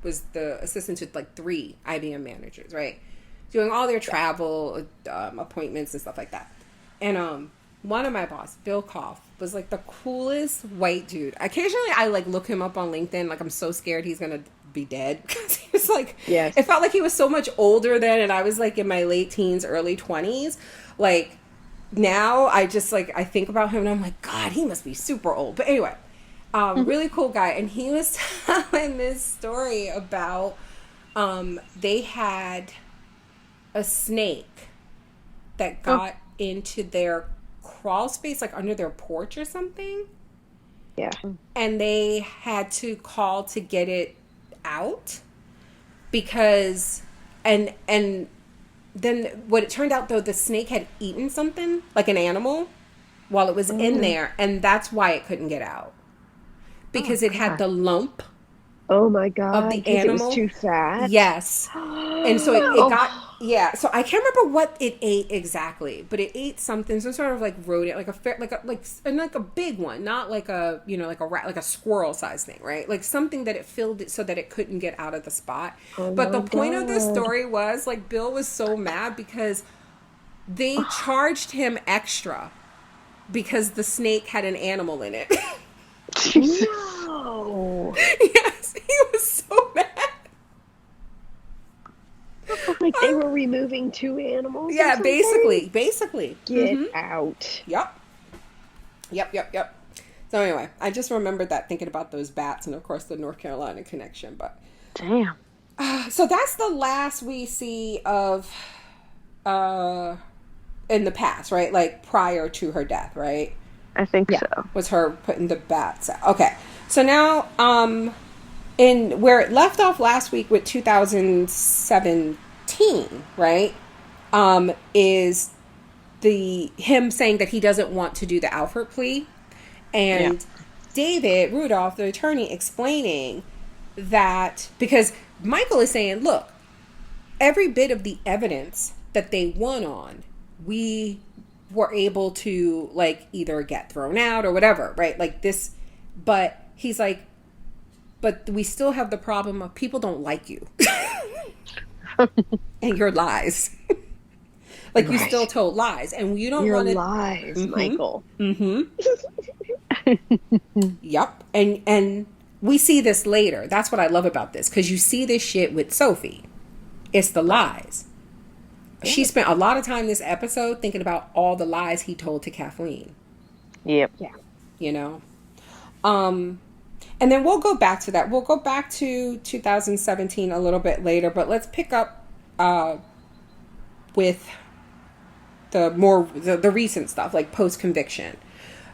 was the assistant to like 3 IBM managers, right? Doing all their travel appointments and stuff like that. And one of my boss, Bill Koff, was like the coolest white dude. Occasionally I like look him up on LinkedIn, like I'm so scared he's gonna be dead, because he was like, yes. It felt like he was so much older then, and I was like in my late teens, early 20s. Like, now I just like, I think about him and I'm like, God, he must be super old. But anyway, really cool guy. And he was telling this story about they had a snake that got into their crawl space, like under their porch or something. Yeah. And they had to call to get it out because, and then what it turned out though, the snake had eaten something, like an animal, while it was in there, and that's why it couldn't get out. Because it had the lump. Oh my God. Of the animal. It was too fat. Yes. And so it got, yeah. So I can't remember what it ate exactly, but it ate something, some sort of like rodent, like a big one, not like a, like a rat, like a squirrel sized thing, right? Like something that it filled it so that it couldn't get out of the spot. Oh, but the point of this story was, like, Bill was so mad because they charged him extra because the snake had an animal in it. No. Yes, he was so mad. Like they were removing 2 animals? Yeah, basically. Get out. Yep. So anyway, I just remembered that thinking about those bats and, of course, the North Carolina connection. But damn. So that's the last we see of in the past, right? Like prior to her death, right? I think so. Was her putting the bats out. Okay. So now, in where it left off last week with 2017, right? Is him saying that he doesn't want to do the Alfred plea, and David Rudolph, the attorney, explaining that because Michael is saying, look, every bit of the evidence that they won on, we were able to like either get thrown out or whatever, right? Like this, but he's like, but we still have the problem of people don't like you and your lies. Like you still told lies, and you don't want to lies, Michael. Yep, and we see this later. That's what I love about this, because you see this shit with Sophie. It's the lies. She spent a lot of time this episode thinking about all the lies he told to Kathleen. Yep. Yeah. You know, and then we'll go back to that. We'll go back to 2017 a little bit later, but let's pick up with the recent stuff, like post-conviction.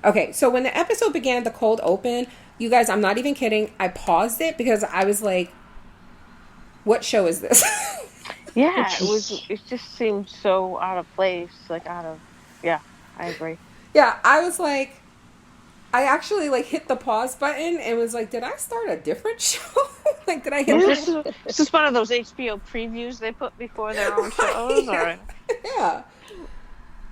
Okay, so when the episode began, the cold open, you guys, I'm not even kidding, I paused it because I was like, what show is this? Yeah, it just seemed so out of place, I agree. Yeah, I was like, I actually like hit the pause button and was like, did I start a different show? Like, did I hit This is one of those HBO previews they put before their own shows? Yeah. Yeah.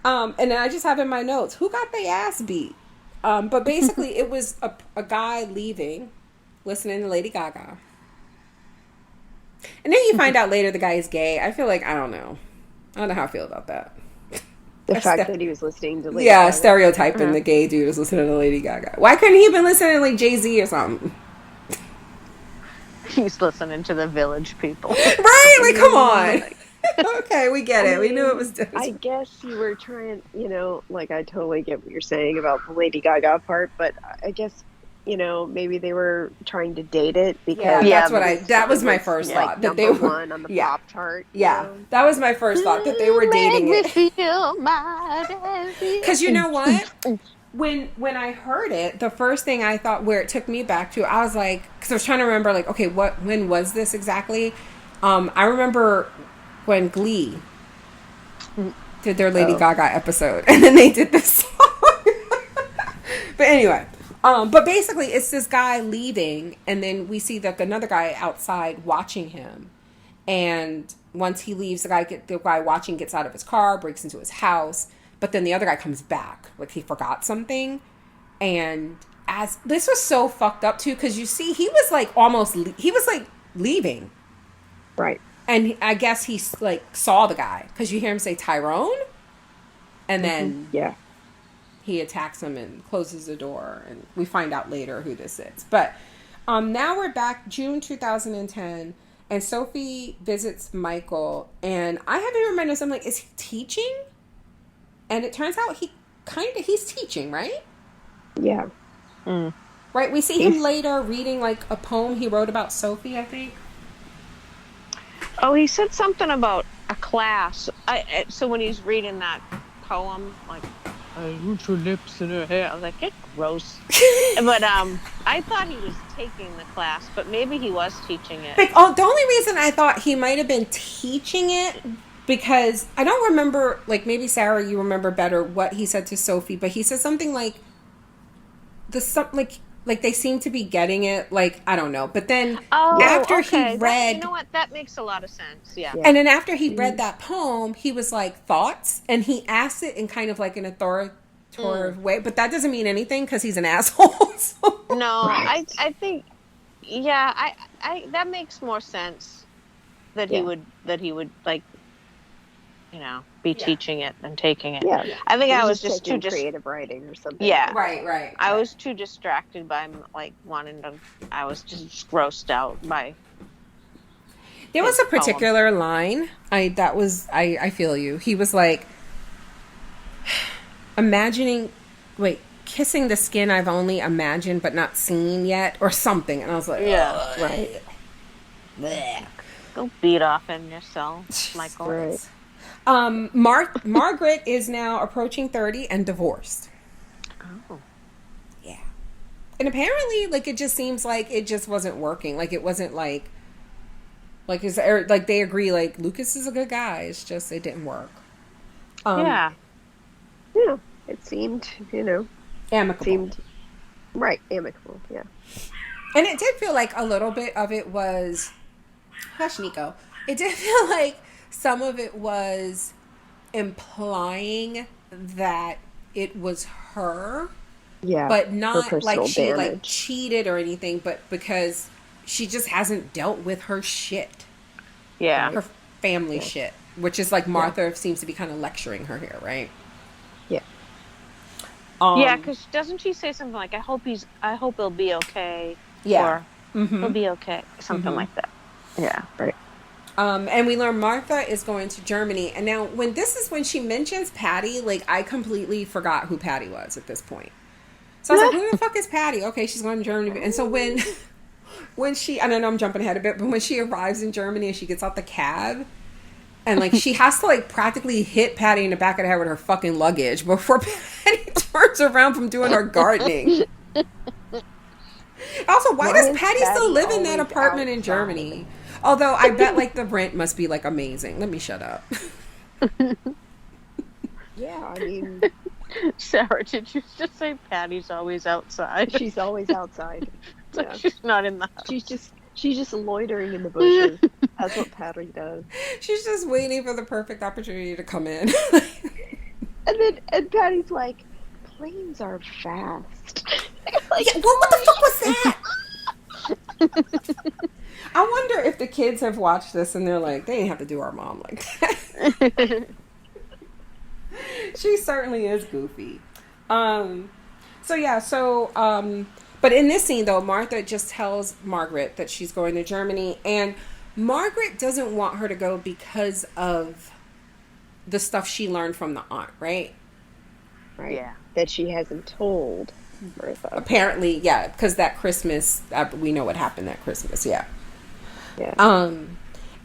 And then I just have in my notes, who got their ass beat? But basically, it was a guy leaving, listening to Lady Gaga. And then you find out later the guy is gay. I feel like, I don't know how I feel about that. The fact that he was listening to Lady Gaga. Stereotyping the gay dude is listening to Lady Gaga. Why couldn't he have been listening to like Jay-Z or something? He's listening to the Village People. Right? Like, come on. Okay, we get it. We knew it was different. I guess you were trying, like I totally get what you're saying about the Lady Gaga part, but I guess, maybe they were trying to date it because that was my first thought, that they were one on the pop chart. Yeah, that was my first thought, that they were dating it. Because you know what? When I heard it, the first thing I thought, where it took me back to, I was like, because I was trying to remember, like, okay, when was this exactly? I remember when Glee did their Lady Gaga episode, and then they did this song. But anyway, but basically it's this guy leaving, and then we see that another guy outside watching him, and once he leaves, the guy watching gets out of his car, breaks into his house, but then the other guy comes back, like he forgot something. And as this was so fucked up too, because you see he was like leaving, right? And I guess he like saw the guy, because you hear him say Tyrone, and then he attacks him and closes the door, and we find out later who this is. But now we're back June 2010, and Sophie visits Michael, and I have to remember something like, is he teaching? And it turns out he's teaching, right? Yeah. Mm. Right. We see him later reading like a poem he wrote about Sophie, I think. Oh, he said something about a class. So when he's reading that poem, like, I root your lips in her hair, I was like, it's gross. But I thought he was taking the class, but maybe he was teaching it. Like, the only reason I thought he might have been teaching it, because I don't remember, like, maybe Sarah, you remember better what he said to Sophie, but he said something like, like they seem to be getting it, like, I don't know. But then after he read... you know what? That makes a lot of sense, yeah. And then after he read that poem, he was like, thoughts? And he asked it in kind of like an authoritative way. But that doesn't mean anything, because he's an asshole. So. No, right. I think, I that makes more sense, that he would, like, be teaching it and taking it. Yeah. I think I was just too creative writing or something. Yeah. Right. I was too distracted by like I was just grossed out by. There was a particular line. I feel you. He was like, kissing the skin I've only imagined but not seen yet, or something. And I was like, right. Bleh. Go beat off in yourself, Michael. Right. Margaret is now approaching 30 and divorced. Oh. And apparently, like, it just seems like it just wasn't working. Like, it wasn't is like they agree, like, Lucas is a good guy. It's just, it didn't work. Yeah. Yeah. It seemed, Amicable. Right, amicable, yeah. And it did feel like a little bit of it was, hush, Nico. It did feel like some of it was implying that it was her. Yeah. But not like she damage. like cheated or anything, but because she just hasn't dealt with her shit. Yeah. Her family shit. Which is like Martha seems to be kind of lecturing her here, right? Yeah. Yeah, because doesn't she say something like, I hope he'll be okay. Yeah. Or he'll be okay. Something like that. Yeah. Right. And we learn Martha is going to Germany. And now when she mentions Patty, like I completely forgot who Patty was at this point. So I was like, who the fuck is Patty? Okay, she's going to Germany. And so when she, I don't know, I'm jumping ahead a bit, but when she arrives in Germany and she gets out the cab and like she has to like practically hit Patty in the back of the head with her fucking luggage before Patty turns around from doing her gardening. Also, why does Patty still live in that apartment in Germany? Although I bet like the rent must be like amazing. Let me shut up. Yeah, I mean... Sarah, did you just say Patty's always outside? She's always outside. Yeah. She's not in the house. She's just loitering in the bushes. That's what Patty does. She's just waiting for the perfect opportunity to come in. and Patty's like, planes are fast. Like, yeah, what the fuck was that? I wonder if the kids have watched this and they're like, they didn't have to do our mom like that. She certainly is goofy. But in this scene though, Martha just tells Margaret that she's going to Germany, and Margaret doesn't want her to go because of the stuff she learned from the aunt, right? Right. Yeah. That she hasn't told Martha. Apparently, yeah, because that Christmas, we know what happened that Christmas, yeah. Yeah.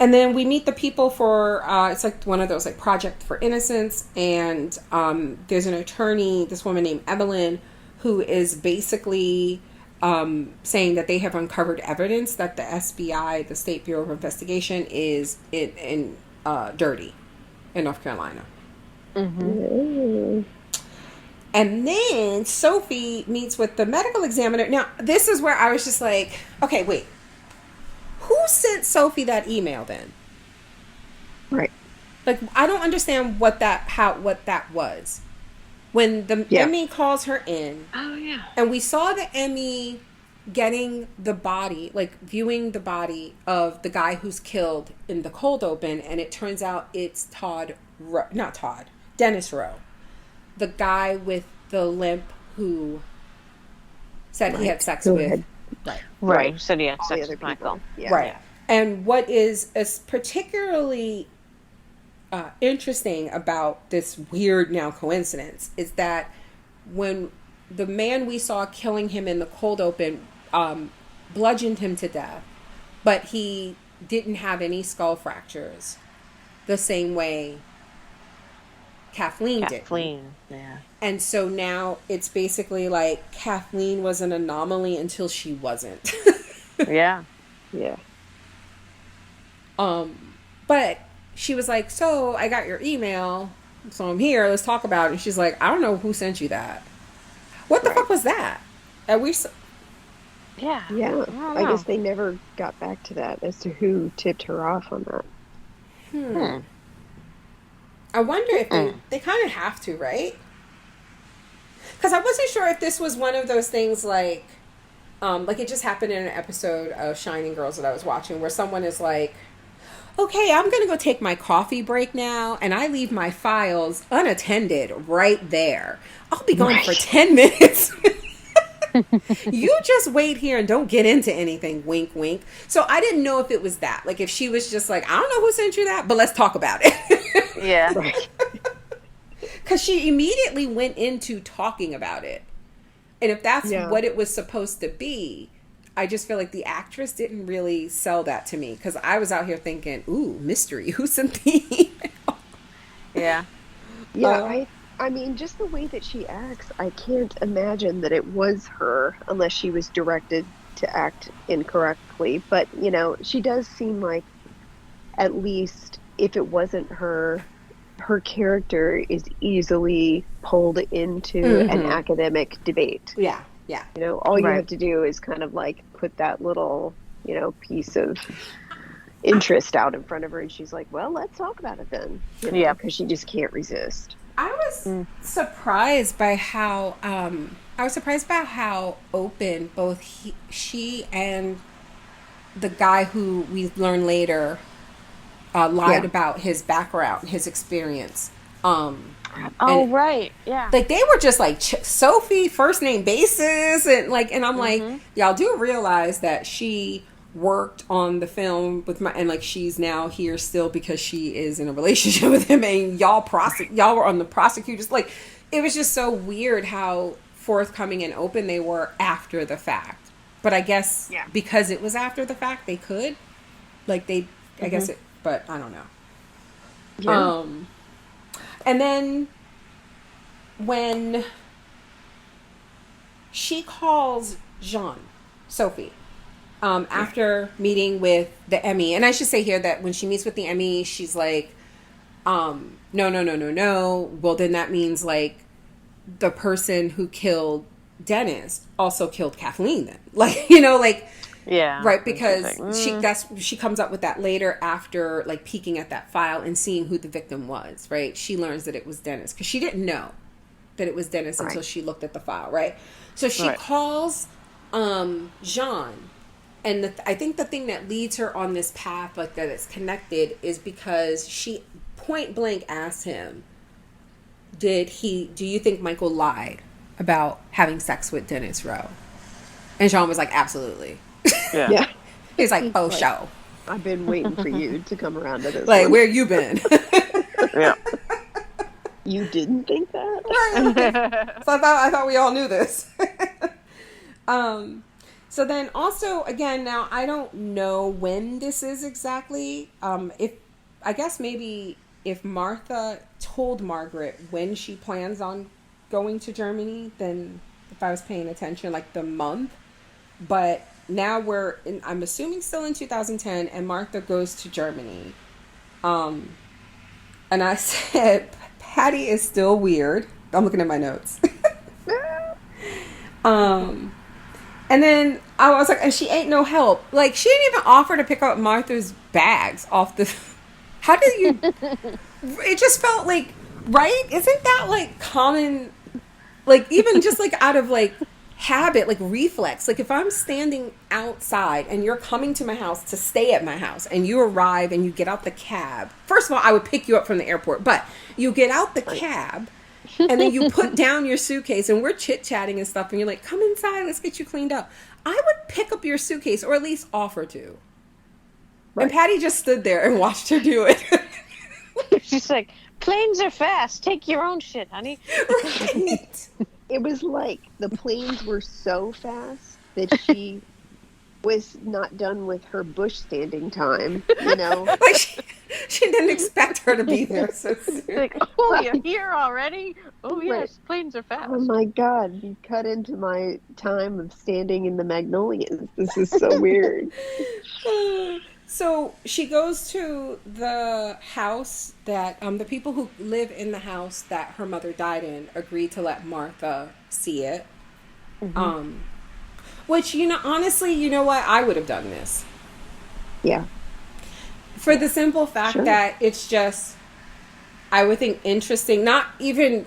And then we meet the people for, it's like one of those like Project for Innocence, and there's an attorney, this woman named Evelyn, who is basically saying that they have uncovered evidence that the SBI, the State Bureau of Investigation, is in dirty in North Carolina. Mm-hmm. And then Sophie meets with the medical examiner. Now, this is where I was just like, okay, wait. Who sent Sophie that email then? Right. Like, I don't understand what that was. When the Emmy calls her in. Oh, yeah. And we saw the Emmy getting the body, like viewing the body of the guy who's killed in the cold open. And it turns out it's Dennis Rowe. The guy with the limp who said he had sex with. Right. Said he had sex with Michael. Yeah. Right. And what is particularly interesting about this weird now coincidence is that when the man we saw killing him in the cold open bludgeoned him to death, but he didn't have any skull fractures the same way Kathleen did. Yeah. And so now it's basically like Kathleen was an anomaly until she wasn't. Yeah. Yeah. But she was like, so I got your email, so I'm here, let's talk about it. And she's like, I don't know who sent you that. What the fuck was that? Are we... Yeah. Yeah. I guess they never got back to that as to who tipped her off on that. I wonder if they kind of have to, right? Because I wasn't sure if this was one of those things like it just happened in an episode of Shining Girls that I was watching where someone is like, okay, I'm going to go take my coffee break now, and I leave my files unattended right there. I'll be gone for 10 minutes. You just wait here and don't get into anything, wink, wink. So I didn't know if it was that. Like if she was just like, I don't know who sent you that, but let's talk about it. Yeah. Because she immediately went into talking about it. And if that's what it was supposed to be, I just feel like the actress didn't really sell that to me. Because I was out here thinking, ooh, mystery. Who sent the email? Yeah. Yeah, I mean, just the way that she acts, I can't imagine that it was her unless she was directed to act incorrectly. But, she does seem like, at least if it wasn't her, her character is easily pulled into an academic debate. Yeah, yeah. All you have to do is kind of like put that little, piece of interest out in front of her, and she's like, well, let's talk about it then. Because she just can't resist. I was surprised by how open both she and the guy who we learn later lied about his background, his experience. Right, yeah. Like they were just like Sophie, first name basis, and I'm like, y'all do realize that she worked on the film with and like she's now here still because she is in a relationship with him, and y'all were on the prosecutors. Like it was just so weird how forthcoming and open they were after the fact. But I guess because it was after the fact, they could I guess it, but I don't know. Yeah. And then when she calls Sophie, after meeting with the Emmy, and I should say here that when she meets with the Emmy, she's like, no. Well, then that means like the person who killed Dennis also killed Kathleen then. Yeah. Right, because she comes up with that later after like peeking at that file and seeing who the victim was, right? She learns that it was Dennis because she didn't know that it was Dennis until she looked at the file, right? So she calls Jean, and I think the thing that leads her on this path, like that it's connected, is because she point blank asked him, do you think Michael lied about having sex with Dennis Rowe? And Jean was like, absolutely. Yeah. He's like, oh, show. I've been waiting for you to come around to this. Like, where you been? Yeah. You didn't think that? Right. So I thought we all knew this. So then also, again, now I don't know when this is exactly. I guess maybe if Martha told Margaret when she plans on going to Germany, then if I was paying attention, like the month. But now I'm assuming still in 2010, and Martha goes to Germany. And I said, Patty is still weird. I'm looking at my notes. And then I was like, and she ain't no help. Like, she didn't even offer to pick up Martha's bags off the... How did you... It just felt like, right? Isn't that like common... Like, even just like out of like habit, like reflex. Like if I'm standing outside and you're coming to my house to stay at my house and you arrive and you get out the cab. First of all, I would pick you up from the airport, but you get out the cab and then you put down your suitcase and we're chit-chatting and stuff and you're like, come inside, let's get you cleaned up. I would pick up your suitcase or at least offer to. Right. And Patty just stood there and watched her do it. She's like, planes are fast. Take your own shit, honey. Right. It was like the planes were so fast that she was not done with her bush standing time, Like she didn't expect her to be there so soon. Like, oh, you're here already? Oh, yes, planes are fast. Oh, my God. You cut into my time of standing in the magnolias. This is so weird. So she goes to the house that the people who live in the house that her mother died in agreed to let Martha see it. Mm-hmm. Which, honestly, you know what? I would have done this. Yeah. For the simple fact that it's just, I would think, interesting, not even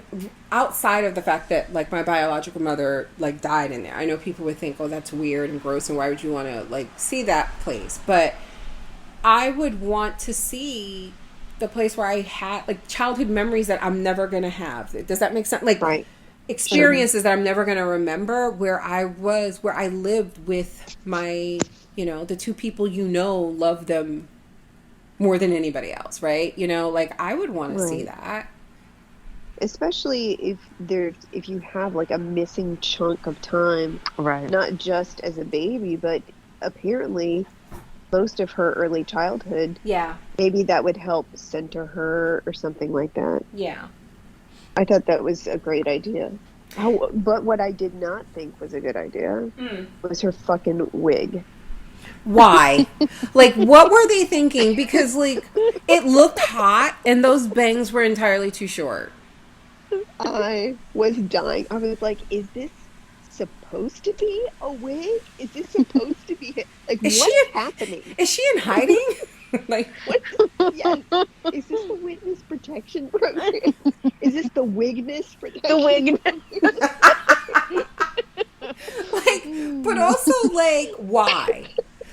outside of the fact that, like, my biological mother, like, died in there. I know people would think, oh, that's weird and gross, and why would you want to, like, see that place? But I would want to see the place where I had, like, childhood memories that I'm never going to have. Does that make sense? Like, experiences that I'm never going to remember, where I lived with my, the two people love them more than anybody else, right? Like, I would want to see that. Especially if you have, like, a missing chunk of time. Right. Not just as a baby, but apparently most of her early childhood. Yeah. Maybe that would help center her or something like that. Yeah. I thought that was a great idea. But what I did not think was a good idea was her fucking wig. Why? Like, what were they thinking? Because, like, it looked hot and those bangs were entirely too short. I was dying. I was like, is this supposed to be a wig? Is this supposed to be like what's happening? Is she in hiding? Like what? Yes. Is this the witness protection program? Is this the wigness protection? The wig. Like, but also like, why?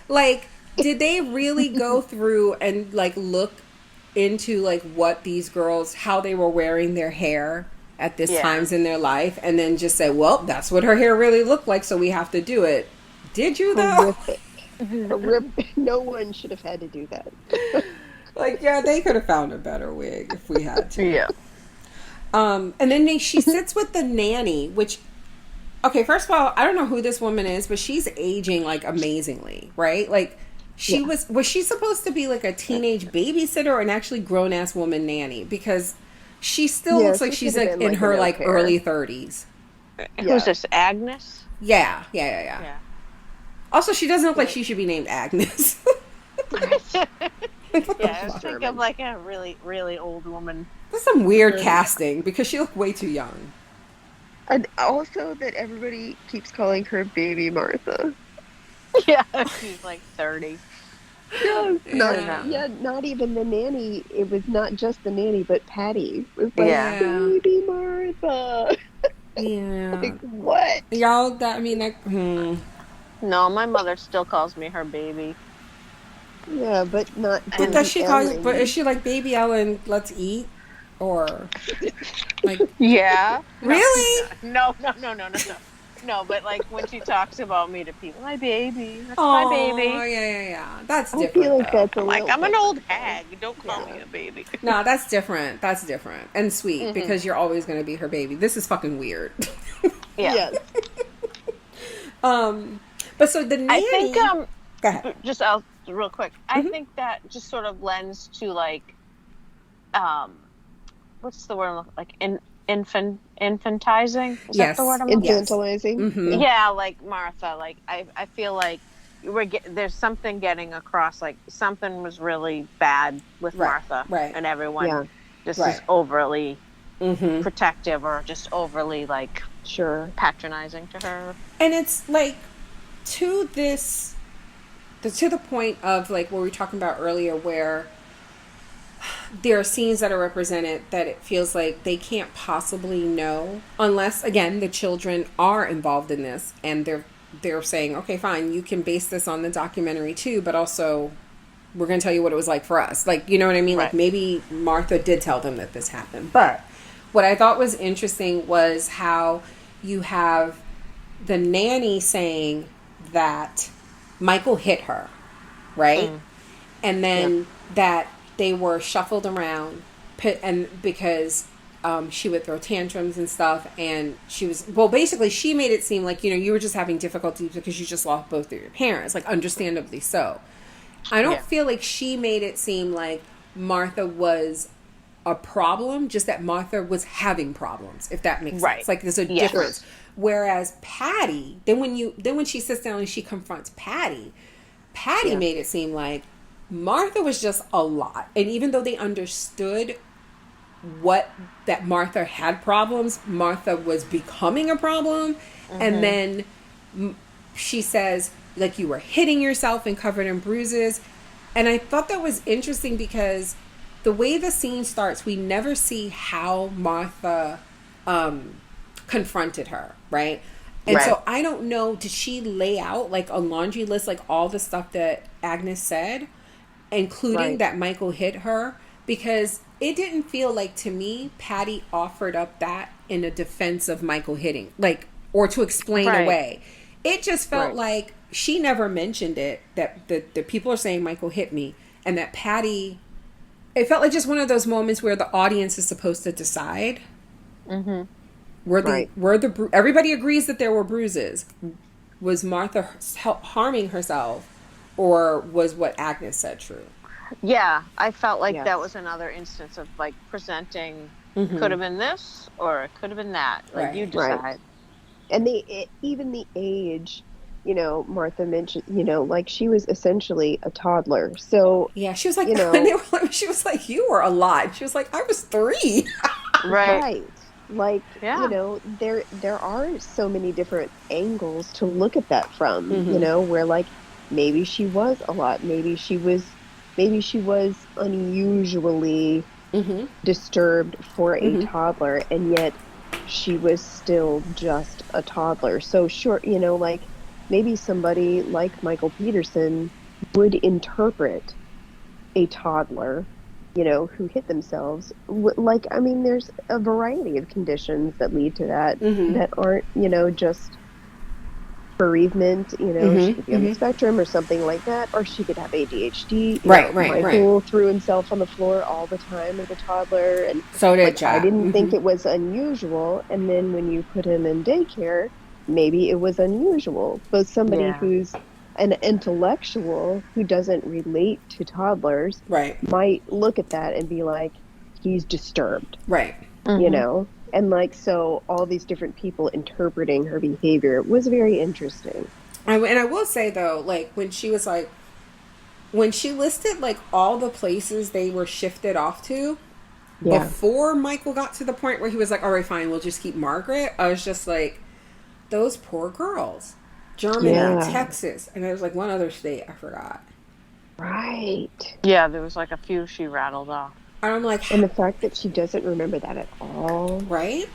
Like, did they really go through and like look into like what these girls, how they were wearing their hair at this times in their life, and then just say, well, that's what her hair really looked like, so we have to do it? Did you though? No one should have had to do that. Like, yeah, they could have found a better wig if we had to. Yeah. And then she sits with the nanny, which, okay, first of all, I don't know who this woman is, but she's aging like amazingly, right? Like, she was she supposed to be like a teenage babysitter or an actually grown ass woman nanny? Because she still looks like she's like in her like early 30s. Who's this, Agnes? Yeah. Also, she doesn't look like she should be named Agnes. I was thinking of like a really, really old woman. That's some weird casting because she looked way too young. And also that everybody keeps calling her Baby Martha. Yeah, she's like 30. Not even the nanny. It was not just the nanny, but Patty was like, Baby Martha. Yeah. Like, what? Y'all, No, my mother still calls me her baby. Yeah, but not. But does she call you? But is she like, Baby Ellen, let's eat? Or like? Yeah. Really? No. No, but like when she talks about me to people, my baby. That's my baby. Oh yeah. That's different. I feel like that's I'm an old hag. Don't call me a baby. No, that's different. That's different and sweet because you're always going to be her baby. This is fucking weird. Yeah. Yes. But so the nanny. I think go ahead. Just real quick. I think that just sort of lends to like, what's the word? Like infantizing. Is that the word I'm looking for? Infantilizing. Mm-hmm. Yeah, like Martha. Like I feel like there's something getting across. Like something was really bad with Martha, and everyone just is overly protective or just overly like patronizing to her. And it's like to the point of like what we were talking about earlier, where there are scenes that are represented that it feels like they can't possibly know unless, again, the children are involved in this and they're saying, okay, fine, you can base this on the documentary too, but also we're going to tell you what it was like for us. Like, you know what I mean? Right. Like maybe Martha did tell them that this happened. But what I thought was interesting was how you have the nanny saying that Michael hit her, right? And then that they were shuffled around and because she would throw tantrums and stuff, and she was, well, basically she made it seem like, you were just having difficulties because you just lost both of your parents, like understandably so. I don't feel like she made it seem like Martha was a problem, just that Martha was having problems, if that makes sense. Like there's a difference. Whereas Patty, then when she sits down and she confronts Patty made it seem like Martha was just a lot. And even though they understood that Martha had problems, Martha was becoming a problem. And then she says, like, you were hitting yourself and covered in bruises. And I thought that was interesting because the way the scene starts, we never see how Martha confronted her, right? And so I don't know, did she lay out like a laundry list, like all the stuff that Agnes said, including that Michael hit her? Because it didn't feel like, to me, Patty offered up that in a defense of Michael hitting, like, or to explain away. It just felt like she never mentioned it, that the people are saying Michael hit me, and that Patty, it felt like just one of those moments where the audience is supposed to decide. Everybody agrees that there were bruises. Was Martha harming herself, or was what Agnes said true? Yeah, I felt like that was another instance of like presenting Could have been this, or it could have been that. Like, you decide. Right. And even the age, Martha mentioned, like she was essentially a toddler. So, Yeah, she was like, you know, she was like, you were a lot. She was like, I was 3. Right. right. Like, Yeah. there are so many different angles to look at that from, Mm-hmm. where like maybe she was a lot, maybe she was unusually Mm-hmm. disturbed for a Mm-hmm. toddler, and yet she was still just a toddler. So sure, like maybe somebody like Michael Peterson would interpret a toddler, who hit themselves. Like, I mean, there's a variety of conditions that lead to that Mm-hmm. that aren't, just bereavement. She could Mm-hmm. be on the Mm-hmm. spectrum or something like that, or she could have ADHD. Right, right. Michael threw himself on the floor all the time as a toddler, and So did like I Jack. didn't Mm-hmm. think it was unusual. And then when you put him in daycare, maybe it was unusual. But somebody Yeah. who's an intellectual who doesn't relate to toddlers Right, might look at that and be like, he's disturbed, right. Mm-hmm. and like, so all these different people interpreting her behavior was very interesting. And I will say though, like when she was like, when she listed like all the places they were shifted off to Yeah. before Michael got to the point where he was like, all right, fine, we'll just keep Margaret. I was just like, those poor girls. Germany, Yeah. Texas, and there was like one other state I forgot. Right. Yeah, there was like a few she rattled off. And I'm like, And the fact that she doesn't remember that at all. right?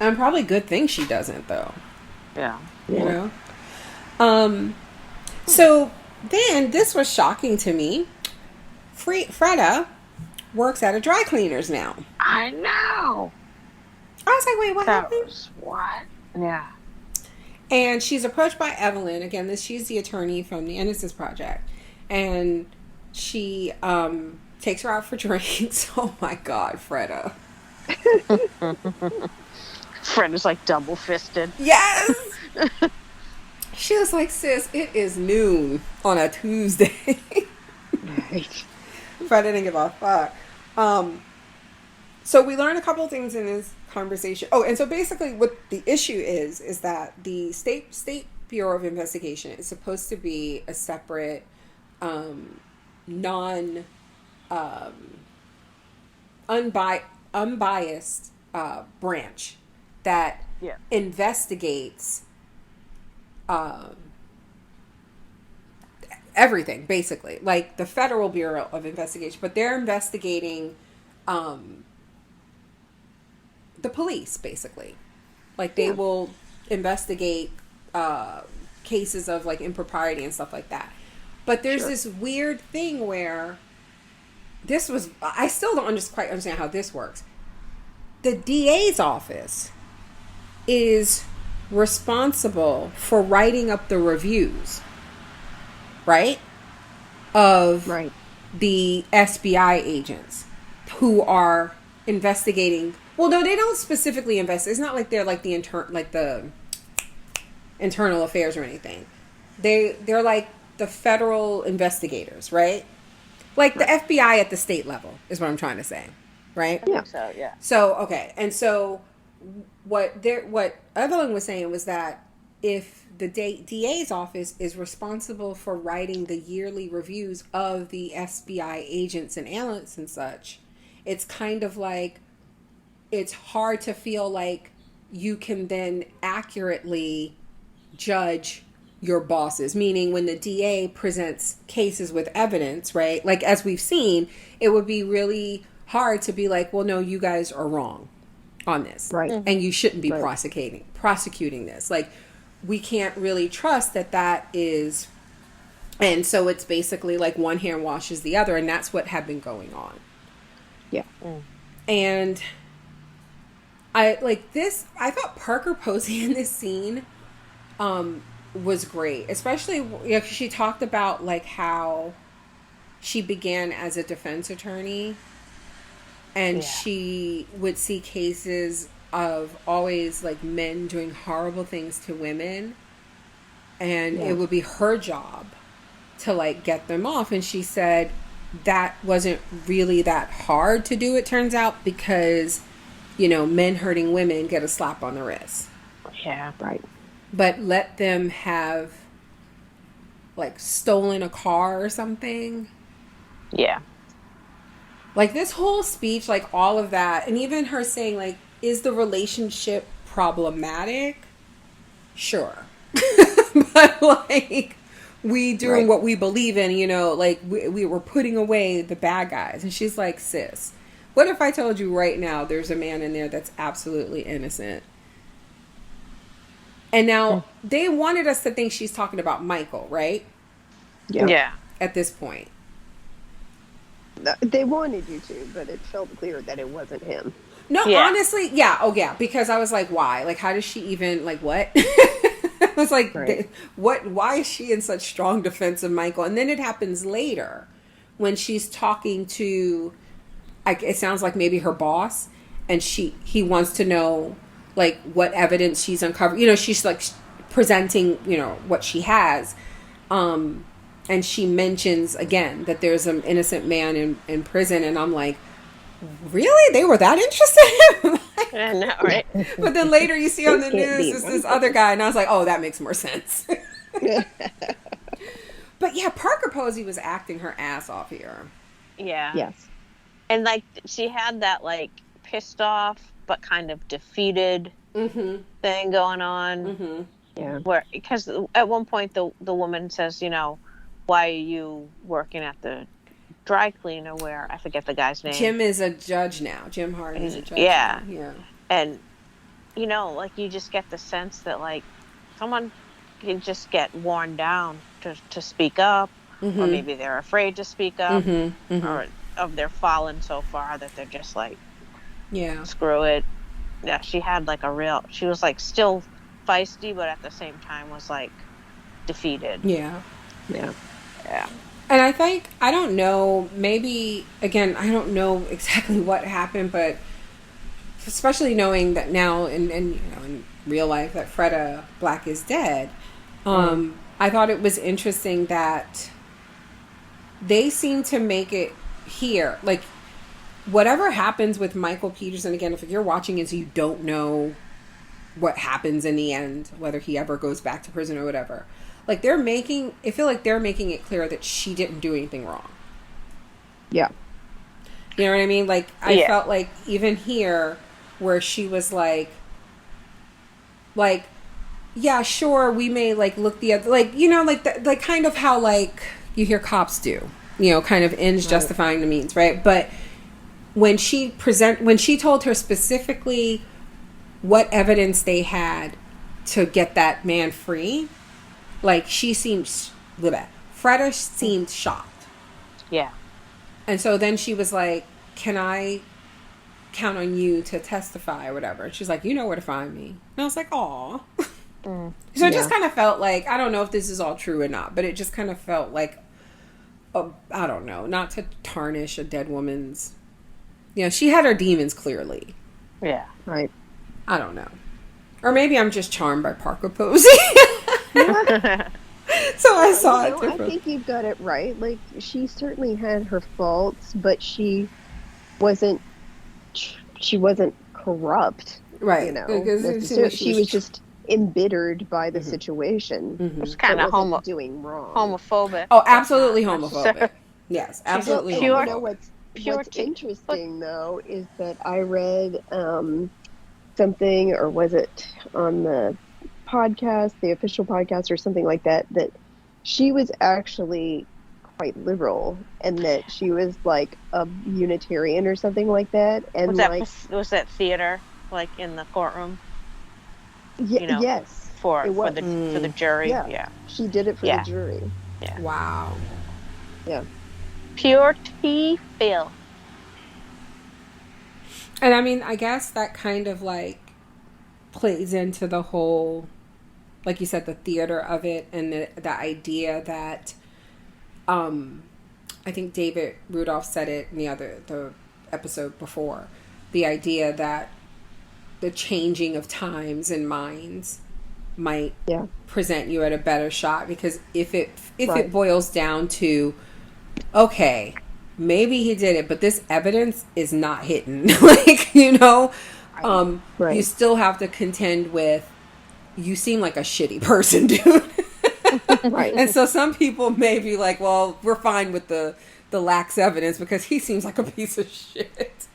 And probably good thing she doesn't though. Yeah. You Yeah. know? So then this was shocking to me. Freda works at a dry cleaners now. I know. I was like, wait, what That happened? was what? Yeah. And she's approached by Evelyn. Again, she's the attorney from the Innocence Project. And she takes her out for drinks. Oh my God, Freda. Fred is like double fisted. Yes! She was like, sis, it is noon on a Tuesday. Right. Freda didn't give a fuck. So we learned a couple of things in this conversation. Oh, and so basically what the issue is that the State Bureau of Investigation is supposed to be a separate, non, unbiased branch that Yeah. investigates everything, basically, like the Federal Bureau of Investigation, but they're investigating the police, basically. Like they will investigate cases of like impropriety and stuff like that. But there's this weird thing where I still don't quite understand how this works. The DA's office is responsible for writing up the reviews, right? Of Right. the SBI agents who are investigating. Well, no, they don't specifically investigate. It's not like they're like the internal affairs or anything. They're like the federal investigators, right? Like the FBI at the state level is what I'm trying to say, right? I think so, yeah. So okay, and so what Evelyn was saying was that if the DA's office is responsible for writing the yearly reviews of the SBI agents and analysts and such, it's kind of like it's hard to feel like you can then accurately judge your bosses, meaning when the DA presents cases with evidence, right? Like as we've seen, it would be really hard to be like, well, no, you guys are wrong on this. Right. And you shouldn't be Right. prosecuting this. Like we can't really trust that is, and so it's basically like one hand washes the other, and that's what had been going on. Yeah. And I thought Parker Posey in this scene was great, especially she talked about like how she began as a defense attorney and she would see cases of always like men doing horrible things to women, and it would be her job to like get them off. And she said that wasn't really that hard to do, it turns out, because, you know, men hurting women get a slap on the wrist. Yeah. Right. But let them have, like, stolen a car or something. Yeah. Like, this whole speech, like, all of that, and even her saying, like, is the relationship problematic? Sure. But, like, we doing what we believe in, you know, like, we were putting away the bad guys. And she's like, sis, what if I told you right now there's a man in there that's absolutely innocent? And now, they wanted us to think she's talking about Michael, right? Yeah. At this point. They wanted you to, but it felt clear that it wasn't him. No, Yeah. honestly, yeah. Oh, yeah. Because I was like, why? Like, how does she even, like, what? I was like, Right. what? Why is she in such strong defense of Michael? And then it happens later when she's talking to, like, it sounds like maybe her boss, and he wants to know, like, what evidence she's uncovered. You know, she's, like, presenting, you know, what she has. And she mentions, again, that there's an innocent man in prison. And I'm like, really? They were that interested? I know, right? But then later you see on the This can't news be is one this person. other guy. And I was like, oh, that makes more sense. But yeah, Parker Posey was acting her ass off here. Yeah. Yes. And, like, she had that, like, pissed off but kind of defeated thing going on. Yeah. Where, because at one point the woman says, you know, why are you working at the dry cleaner where, I forget the guy's name. Jim is a judge now. Jim Harden is a judge Yeah. now. Yeah. And, you know, like, you just get the sense that, like, someone can just get worn down to speak up, or maybe they're afraid to speak up, or they're fallen so far that they're just like, Yeah. screw it. Yeah, she had, like, she was, like, still feisty, but at the same time was, like, defeated. Yeah. Yeah. Yeah. And I think, I don't know, maybe, again, I don't know exactly what happened, but especially knowing that now in you know, in real life that Freda Black is dead, I thought it was interesting that they seem to make it here, like, whatever happens with Michael Peterson, again, if you're watching it, so you don't know what happens in the end, whether he ever goes back to prison or whatever. Like, I feel like they're making it clear that she didn't do anything wrong. Yeah. You know what I mean? Like, I felt like even here, where she was like, yeah, sure, we may, like, look the other, like, you know, like kind of how, like, you hear cops do, you know, kind of ends justifying the means, right? But when she told her specifically what evidence they had to get that man free, like, she seemed, Freda seemed shocked. Yeah. And so then she was like, can I count on you to testify or whatever? And she's like, you know where to find me. And I was like, aw. So it just kind of felt like, I don't know if this is all true or not, but it just kind of felt like, I don't know, not to tarnish a dead woman's, you know, she had her demons clearly. Yeah. Right. I don't know. Or maybe I'm just charmed by Parker Posey. So I saw it different. I think you've got it right. Like, she certainly had her faults, but she wasn't corrupt. Right. You know, Because she was just embittered by the situation. It was kind of doing wrong. homophobic. Oh, absolutely homophobic. Yes, absolutely. And pure- you know what's interesting though is that I read something, or was it on the podcast, the official podcast or something like that, that she was actually quite liberal, and that she was like a Unitarian or something like that. And was that theater, like, in the courtroom? Yeah, You know, yes, for it was. the jury. Yeah. She did it for the jury. Yeah. Wow. Yeah. Pure tea, Phil. And I mean, I guess that kind of, like, plays into the whole, like you said, the theater of it, and the idea that, I think David Rudolph said it in the episode before, the idea that the changing of times and minds might present you at a better shot, because if it boils down to, okay, maybe he did it, but this evidence is not hitting. Like, you know, Right. you still have to contend with, you seem like a shitty person, dude. Right. And so some people may be like, well, we're fine with the lax evidence because he seems like a piece of shit.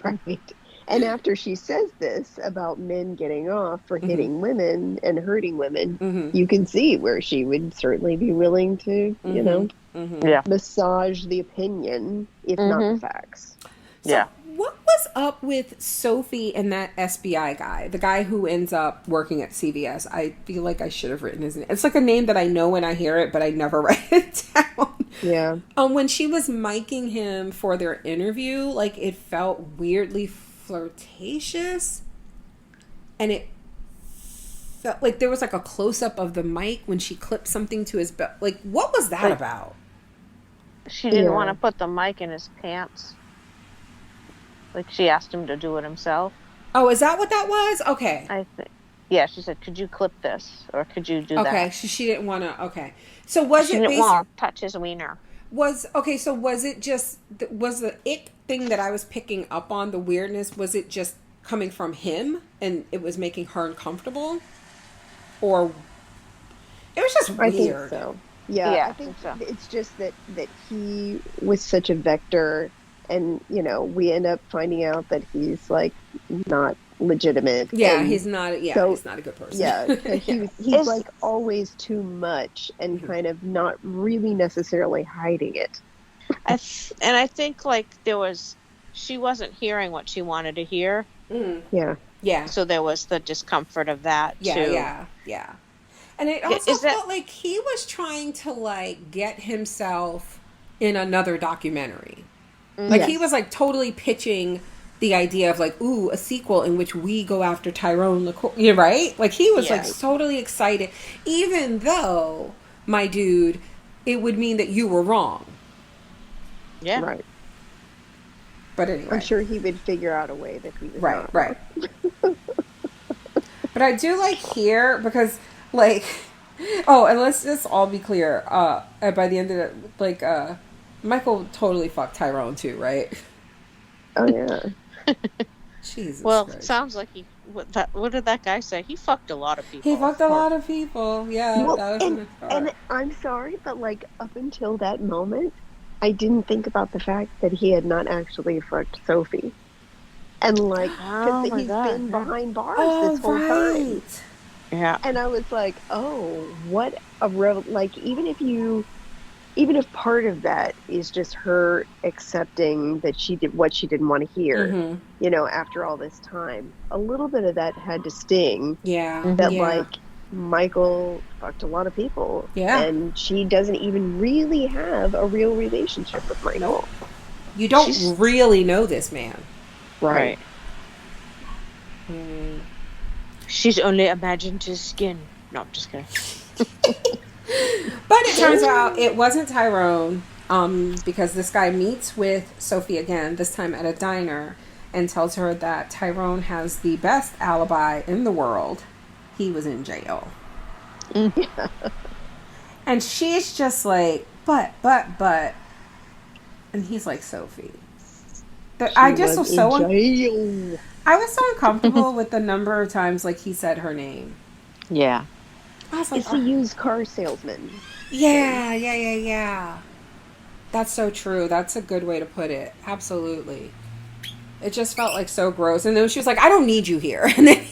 Right. And after she says this about men getting off for hitting women and hurting women, you can see where she would certainly be willing to, you know, massage the opinion, if not the facts. So what was up with Sophie and that SBI guy, the guy who ends up working at CVS? I feel like I should have written his name. It's like a name that I know when I hear it, but I never write it down. Yeah. When she was miking him for their interview, like, it felt weirdly flirtatious, and it felt like there was like a close-up of the mic when she clipped something to his belt. Like, what was that about? She didn't want to put the mic in his pants. Like, she asked him to do it himself. Oh, is that what that was? Okay. I think. Yeah, she said, "Could you clip this, or could you do that?" Okay, she didn't want to. Okay, so was she it? Didn't want to touch his wiener. So was it just was the it thing that I was picking up on, the weirdness? Was it just coming from him, and it was making her uncomfortable, or it was just weird? I think so. Yeah, I think so. It's just that he was such a vector. And, you know, we end up finding out that he's, like, not legitimate. Yeah, and he's not. Yeah, he's not a good person. Yeah, he's like always too much and kind of not really necessarily hiding it. And I think, like, she wasn't hearing what she wanted to hear. Yeah. So there was the discomfort of that, too. Yeah. And it also felt like he was trying to, like, get himself in another documentary. Like, he was, like, totally pitching the idea of, like, ooh, a sequel in which we go after Tyrone LaCour. Yeah, right? Like, he was, like, totally excited. Even though, my dude, it would mean that you were wrong. Yeah. Right. But anyway. I'm sure he would figure out a way that he was not. Right. But I do like here, because, like... Oh, and let's just all be clear. By the end of it, like, Michael totally fucked Tyrone too, right? Oh yeah. Jesus. Well, Christ. Sounds like he. What did that guy say? He fucked a lot of people. He fucked a lot of people. Yeah. Well, that was and I'm sorry, but like up until that moment, I didn't think about the fact that he had not actually fucked Sophie, and like because he's been behind bars this whole time. Yeah. And I was like, oh, what a like even if part of that is just her accepting that she did what she didn't want to hear, you know, after all this time, a little bit of that had to sting. Yeah. That like Michael fucked a lot of people. Yeah. And she doesn't even really have a real relationship with Michael. Nope. You don't really know this man. Right. She's only imagined his skin. No, I'm just kidding. But it turns out it wasn't Tyrone, because this guy meets with Sophie again, this time at a diner, and tells her that Tyrone has the best alibi in the world. He was in jail. And she's just like, but. And he's like, Sophie. I just was so I was so uncomfortable with the number of times like he said her name. Yeah. I was like, it's a used car salesman. Yeah. That's so true. That's a good way to put it. Absolutely. It just felt like so gross. And then she was like, I don't need you here. And then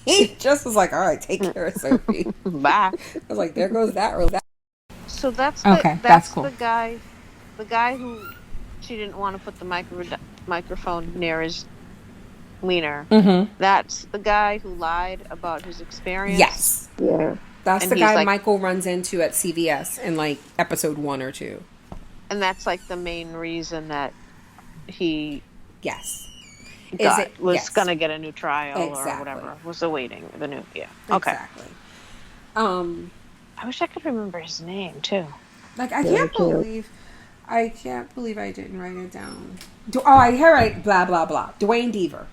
he just was like, all right, take care of Sophie. Bye. I was like, there goes that road. So that's cool. the guy who she didn't want to put the microphone near his wiener. That's the guy who lied about his experience. Yes. Yeah. That's the guy Michael runs into at CVS in like episode 1 or 2. And that's like the main reason that he was going to get a new trial or whatever. Was awaiting the new, Okay. Exactly. I wish I could remember his name too. Like, I can't believe I didn't write it down. I hear it, blah, blah, blah. Dwayne Deaver.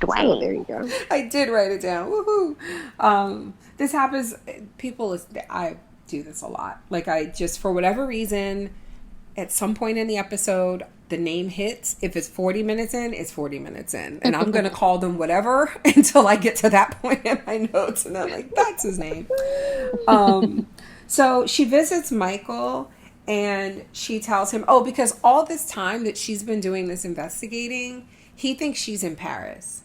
Dwayne. Oh, there you go. I did write it down. Woohoo. This happens, I do this a lot. Like, I just, for whatever reason, at some point in the episode, the name hits. If it's 40 minutes in, it's 40 minutes in. And I'm going to call them whatever until I get to that point in my notes. And I'm like, that's his name. So she visits Michael and she tells him, oh, because all this time that she's been doing this investigating, he thinks she's in Paris.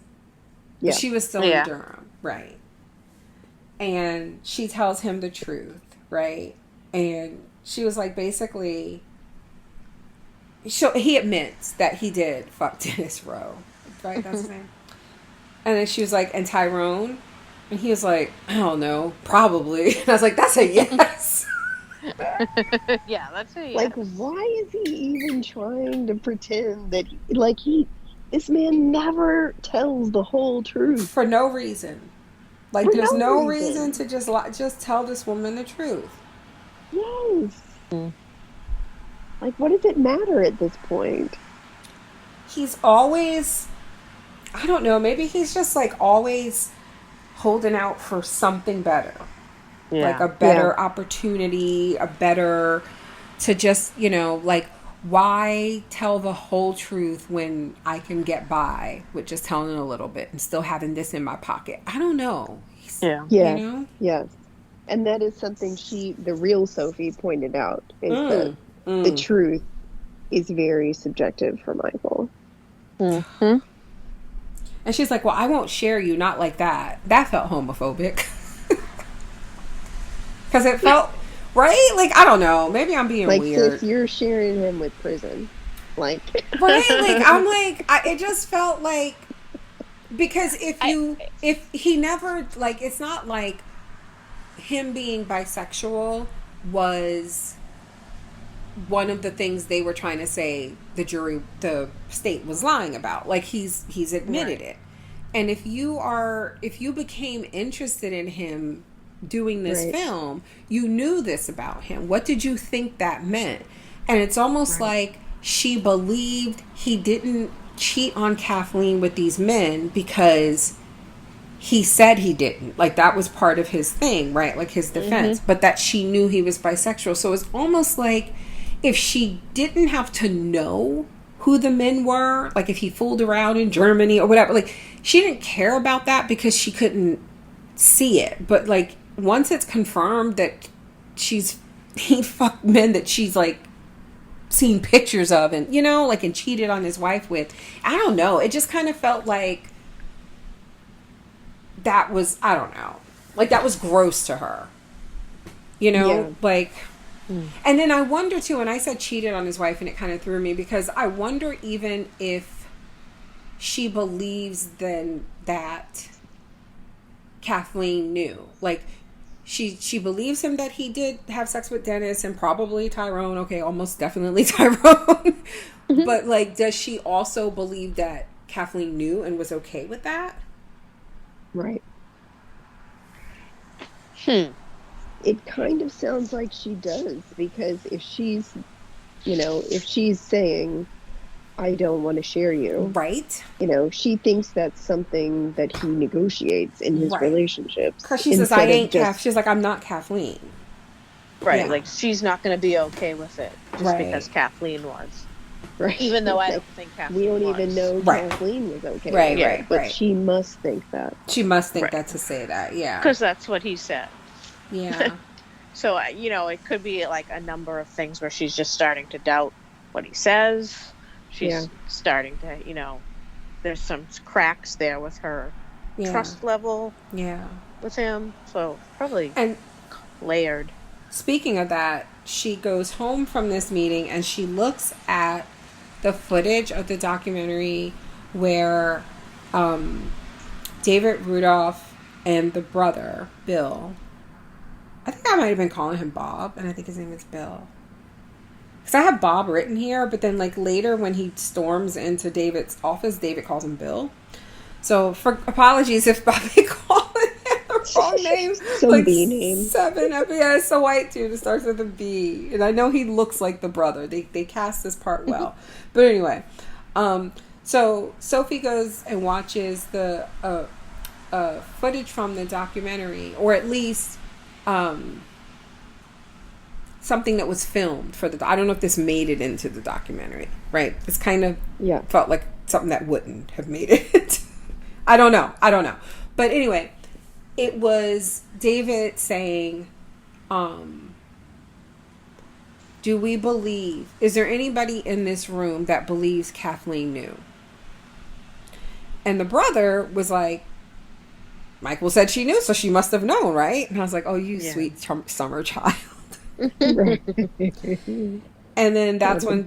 Yeah. She was still in Durham. Right. And she tells him the truth. Right. And she was like, basically, he admits that he did fuck Dennis Rowe. Right? That's his name. And then she was like, and Tyrone? And he was like, I don't know, probably. And I was like, that's a yes. Yeah, that's a yes. Like, why is he even trying to pretend that, this man never tells the whole truth? For no reason. Like, there's no reason to just tell this woman the truth. Yes. Like, what does it matter at this point? He's always, I don't know, maybe he's just, like, always holding out for something better. Yeah. Like, a better opportunity, to just, like, why tell the whole truth when I can get by with just telling a little bit and still having this in my pocket? I don't know. Yeah. Yes. And that is something the real Sophie pointed out, is that the truth is very subjective for Michael. Mm-hmm. And she's like, well, I won't share you, not like that. That felt homophobic. Because it felt, right? Like, I don't know. Maybe I'm being weird. Sis, you're sharing him with prison. Like. Right? Like, I'm like, it just felt like, because if he never, like, it's not like him being bisexual was one of the things they were trying to say the state was lying about. Like, he's admitted it. And if you became interested in him doing this film, you knew this about him. What did you think that meant? And it's almost like she believed he didn't cheat on Kathleen with these men because he said he didn't. Like, that was part of his thing, right? Like, his defense. Mm-hmm. But that she knew he was bisexual. So it's almost like if she didn't have to know who the men were, like if he fooled around in Germany or whatever, like, she didn't care about that because she couldn't see it. But, like, once it's confirmed that he fucked men that she's, like, seen pictures of and, like, and cheated on his wife with, I don't know. It just kind of felt like that was, I don't know, like, that was gross to her, like, and then I wonder too, and I said cheated on his wife and it kind of threw me, because I wonder even if she believes then that Kathleen knew, like, she believes him that he did have sex with Dennis and probably Tyrone, okay, almost definitely Tyrone, but, like, does she also believe that Kathleen knew and was okay with that? Right. It kind of sounds like she does, because if she's saying, I don't want to share you. Right. She thinks that's something that he negotiates in his relationships. Because she says, I ain't she's like, I'm not Kathleen. Right. Yeah. Like, she's not going to be okay with it just because Kathleen was. Right. Even though I don't think Kathleen we don't even know Kathleen was okay with it. Right. But she must think that. She must think that to say that, yeah. Because that's what he said. Yeah. So, it could be, like, a number of things where she's just starting to doubt what he says. She's starting to, there's some cracks there with her trust level with him. So, probably layered. Speaking of that, she goes home from this meeting and she looks at the footage of the documentary where David Rudolph and the brother, Bill, I think I might have been calling him Bob, and I think his name is Bill. Because I have Bob written here, but then, like, later when he storms into David's office, David calls him Bill. So, apologies if Bobby called him the wrong name. Some like B name. 7. Yeah, it's so white, too. It starts with a B. And I know he looks like the brother. They cast this part well. But anyway, so Sophie goes and watches the footage from the documentary, or at least something that was filmed for the. I don't know if this made it into the documentary, right? It's kind of felt like something that wouldn't have made it. I don't know. But anyway, it was David saying, do we believe, is there anybody in this room that believes Kathleen knew? And the brother was like, Michael said she knew, so she must have known, right? And I was like, oh, you sweet summer child. And then that's when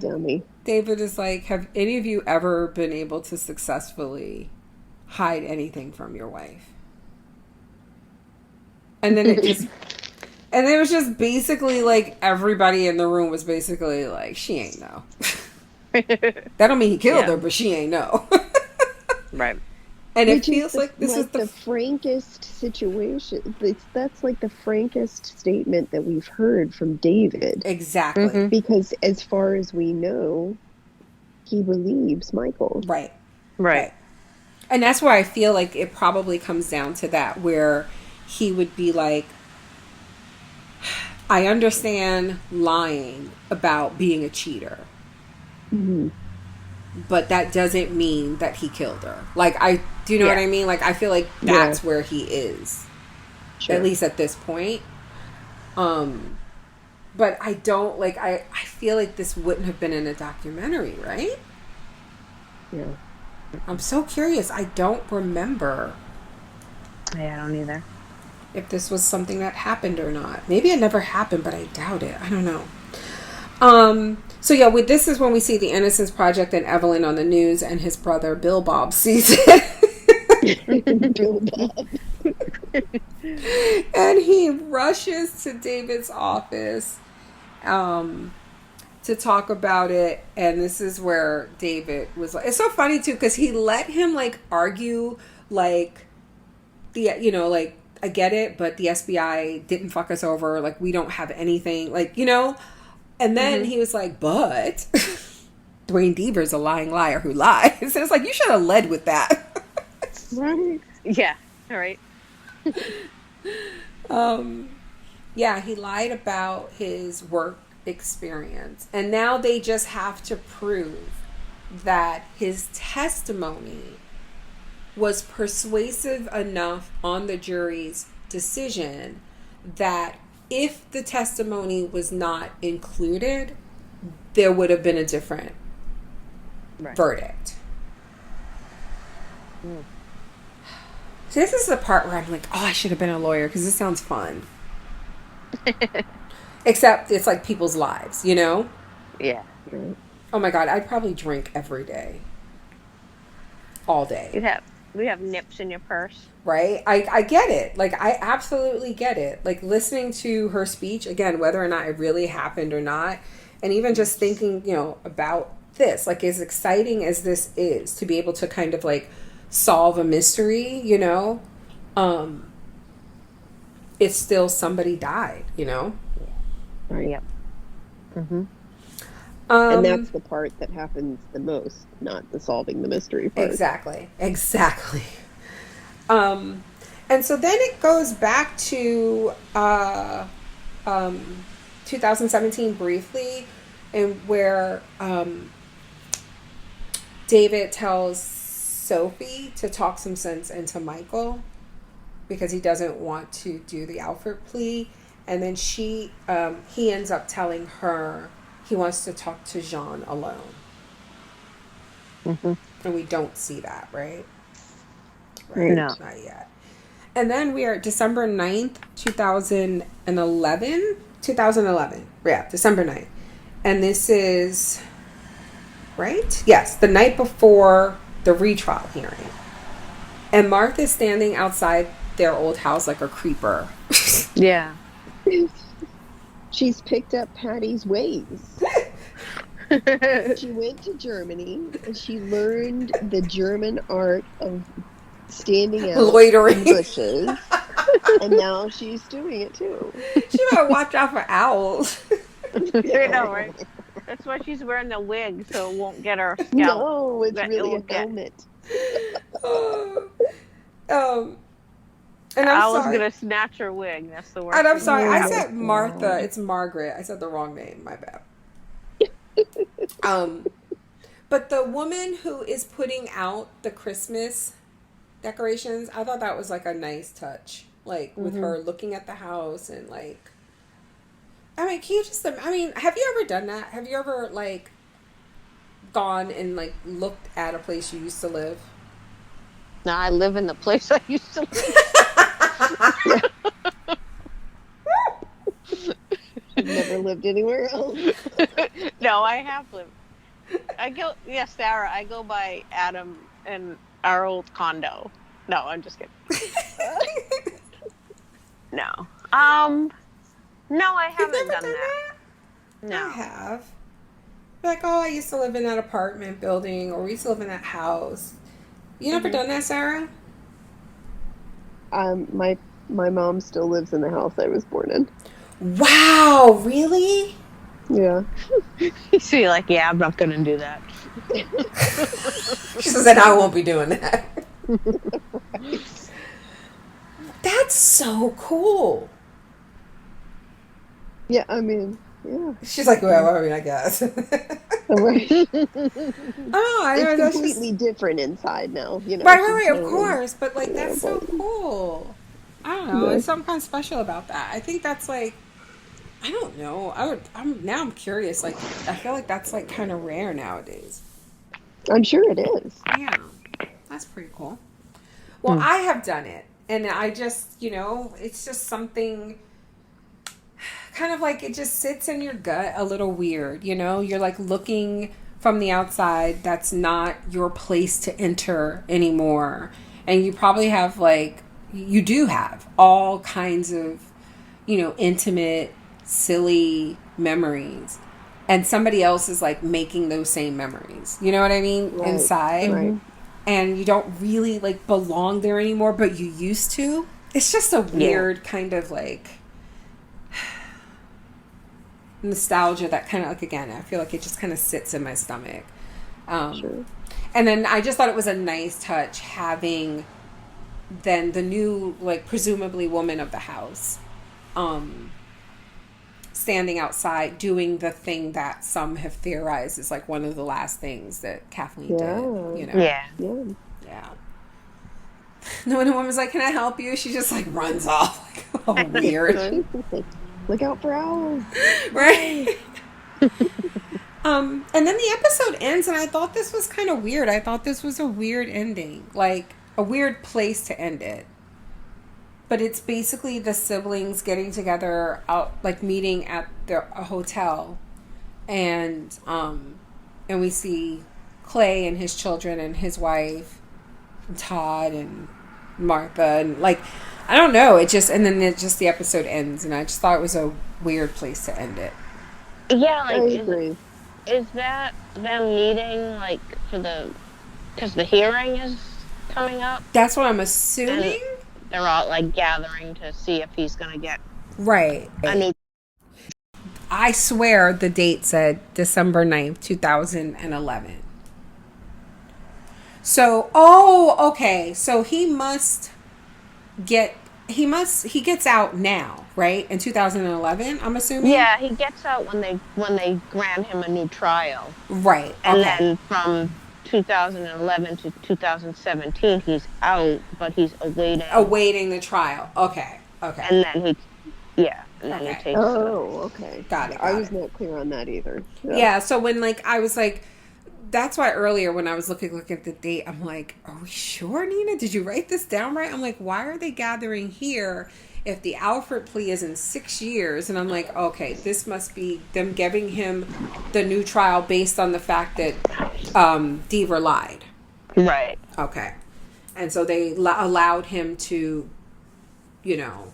David is like, have any of you ever been able to successfully hide anything from your wife? And then and it was just basically like everybody in the room was basically like, she ain't know. That don't mean he killed her, but she ain't know. Right. And it feels like this is the frankest situation. That's like the frankest statement that we've heard from David. Exactly. Mm-hmm. Because as far as we know, he believes Michael. Right. And that's why I feel like it probably comes down to that, where he would be like, I understand lying about being a cheater. Mm-hmm. But that doesn't mean that he killed her. Like, do you know what I mean? Like, I feel like that's where he is. Sure. At least at this point. But I don't, like, I feel like this wouldn't have been in a documentary, right? Yeah. I'm so curious. I don't remember. Yeah, I don't either. If this was something that happened or not. Maybe it never happened, but I doubt it. I don't know. So yeah, this is when we see the Innocence Project and Evelyn on the news, and his brother Bill Bob sees it. Bill Bob. And he rushes to David's office to talk about it. And this is where David was like, it's so funny too, because he let him like argue like like, I get it, but the SBI didn't fuck us over. Like, we don't have anything, like, And then he was like, but Dwayne Deaver's a lying liar who lies. And it's like, you should have led with that. Right. Yeah. All right. Yeah, he lied about his work experience. And now they just have to prove that his testimony was persuasive enough on the jury's decision that if the testimony was not included, there would have been a different verdict. Mm. So this is the part where I'm like, oh, I should have been a lawyer because this sounds fun. Except it's like people's lives, Yeah. Oh my God, I'd probably drink every day. All day. We have nips in your purse. Right? I get it. Like, I absolutely get it. Like, listening to her speech, again, whether or not it really happened or not, and even just thinking, about this, like, as exciting as this is, to be able to kind of, like, solve a mystery, it's still somebody died, Right. Yep. Mm-hmm. And that's the part that happens the most, not the solving the mystery part. Exactly. And so then it goes back to 2017 briefly, and where David tells Sophie to talk some sense into Michael because he doesn't want to do the Alfred plea, and then he ends up telling her he wants to talk to Jean alone. Mm-hmm. And we don't see that, right? No. Not yet. And then we are at December 9th, 2011. 2011. Yeah, December 9th. And this is, right? Yes, the night before the retrial hearing. And Martha's standing outside their old house like a creeper. Yeah. She's picked up Patty's ways. She went to Germany and she learned the German art of standing out loitering in bushes. And now she's doing it too. She better watch out for owls. You know, right? That's why she's wearing the wig, so it won't get her scalp. No, it's really a helmet. And I'm I was sorry. gonna snatch her wig. That's the worst. And I'm thing. sorry. I Oh, said Martha. God. It's Margaret. I said the wrong name. My bad. But the woman who is putting out the Christmas decorations, I thought that was like a nice touch. Like with her looking at the house and like, I mean, can you just? I mean, have you ever done that? Have you ever like gone and like looked at a place you used to live? Now I live in the place I used to live. Never lived anywhere else. No, I have lived. Sarah, I go by Adam and our old condo. No, I'm just kidding. No. No, I You've haven't never done that. No. I have. Like, oh, I used to live in that apartment building, or we used to live in that house. You never done that, Sarah? My mom still lives in the house I was born in. Wow, really? Yeah. So you're like, yeah, I'm not gonna do that. She said, I won't be doing that. That's so cool. Yeah, I mean, yeah. She's like, well, I mean, I guess. Right. Oh, I know. It's That's completely just... different inside now, you know. Right, of totally, course. But, like, that's so but, cool. I don't know. Yeah. There's something kind of special about that. I think that's, like, I don't know. I'm curious. Like, I feel like that's, like, kind of rare nowadays. I'm sure it is. Yeah. That's pretty cool. Well, I have done it. And I just, you know, it's just something kind of like it just sits in your gut a little weird, you know? You're like looking from the outside. That's not your place to enter anymore. And you probably have like, you do have all kinds of, you know, intimate, silly memories. And somebody else is like making those same memories. You know what I mean? Right. Inside. Right. And you don't really like belong there anymore, but you used to. It's just a weird kind of like nostalgia that kind of like, again, I feel like it just kind of sits in my stomach. Sure. And then I just thought it was a nice touch having then the new, like, presumably woman of the house standing outside doing the thing that some have theorized is like one of the last things that Kathleen did, you know? Yeah. Yeah. No, when a woman's like, can I help you? She just like runs off. Like, oh, weird. Look out for owls. Right? And then the episode ends and I thought this was kind of weird. I thought this was a weird ending. Like, a weird place to end it. But it's basically the siblings getting together out, like meeting at a hotel. And we see Clay and his children and his wife, and Todd and Martha, and like, I don't know, it just, and then the episode ends, and I just thought it was a weird place to end it. Yeah, I like, agree. is that them meeting, like, because the hearing is coming up? That's what I'm assuming. They're all, like, gathering to see if he's going to get... Right. I swear the date said December 9th, 2011. So, okay. So he gets out now, right? In 2011, I'm assuming? Yeah, he gets out when they grant him a new trial. Right. And then from 2011 to 2017, he's out, but he's awaiting the trial. Okay. And then he takes. Oh, okay. Got it. I was not clear on that either. Yeah. So when I was like, that's why earlier when I was looking at the date, I'm like, are we sure, Nina? Did you write this down right? I'm like, why are they gathering here if the Alfred plea is in 6 years? And I'm like, okay, this must be them giving him the new trial based on the fact that Deaver lied. Right. Okay. And so they allowed him to, you know,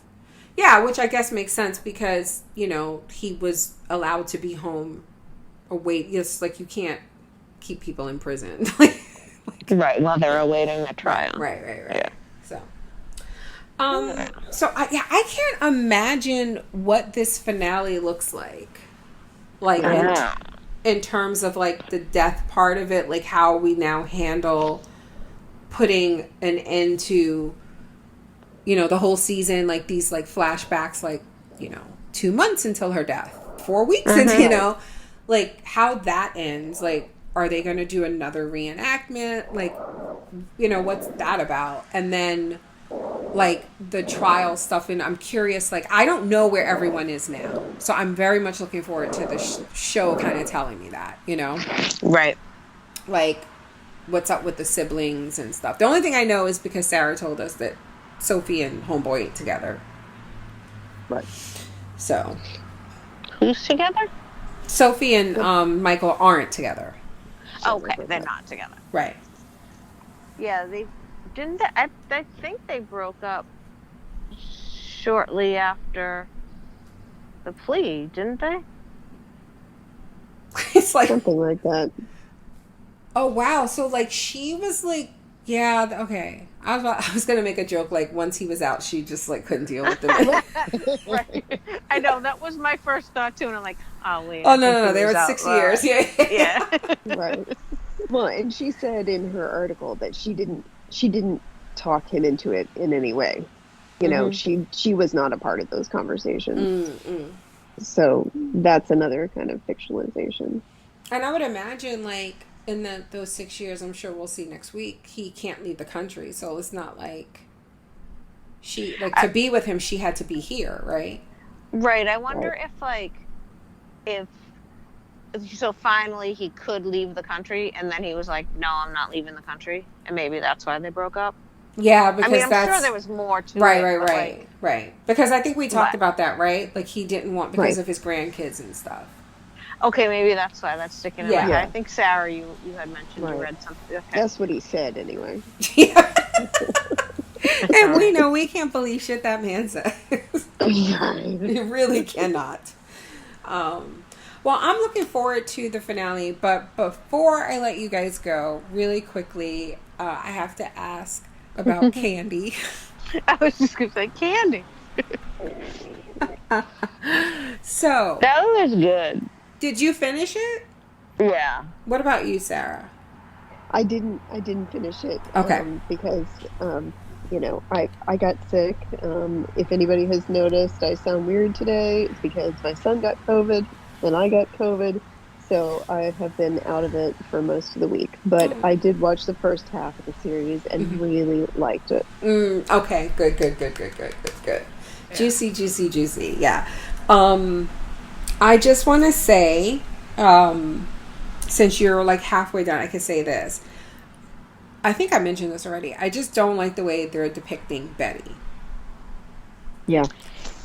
yeah, which I guess makes sense because, you know, he was allowed to be home just like you can't keep people in prison. Right, while they're awaiting the trial. Right. Yeah. So, I can't imagine what this finale looks like. Like, in terms of, like, the death part of it, like, how we now handle putting an end to you know, the whole season, like these like flashbacks, like, you know, 2 months until her death, 4 weeks, and you know, like how that ends. Like, are they going to do another reenactment? Like, you know, what's that about? And then like the trial stuff, and I'm curious, like I don't know where everyone is now, so I'm very much looking forward to the show kind of telling me that, you know, right, like what's up with the siblings and stuff. The only thing I know is because Sarah told us that Sophie and Homeboy ate together, Right. so who's together? Sophie and Michael aren't together. Okay, they're not together. Right. Yeah, they didn't. I think they broke up shortly after the plea, didn't they? It's like Something like that. Oh wow! So like she was like, yeah, okay. I was gonna make a joke like once he was out, she just like couldn't deal with him. Right. I know that was my first thought too, and I'm like, oh wait. Oh no, they were 6 years. Yeah. Yeah. Right. Well, and she said in her article that she didn't talk him into it in any way. You know, she was not a part of those conversations. So that's another kind of fictionalization. And I would imagine, like, in those 6 years, I'm sure we'll see next week, he can't leave the country. So it's not like to be with him, she had to be here, right? Right. I wonder if so finally he could leave the country, and then he was like, no, I'm not leaving the country. And maybe that's why they broke up. Yeah, because I mean, I'm sure there was more to it. Right. Because I think we talked about that, right? Like he didn't want, because of his grandkids and stuff. Okay, maybe that's why that's sticking in my head. Yeah. I think, Sarah, you had mentioned you read something. Okay. That's what he said anyway. Yeah. And we know we can't believe shit that man says. You really cannot. Well, I'm looking forward to the finale, but before I let you guys go, really quickly, I have to ask about Candy. I was just going to say Candy. So that was good. Did you finish it? Yeah. What about you, Sarah? I didn't finish it. Okay. Because you know, I got sick. If anybody has noticed, I sound weird today. It's because my son got COVID and I got COVID. So I have been out of it for most of the week. But I did watch the first half of the series and really liked it. Okay. Good. Yeah. Juicy. Yeah. I just want to say, since you're like halfway done, I can say this. I think I mentioned this already. I just don't like the way they're depicting Betty. Yeah.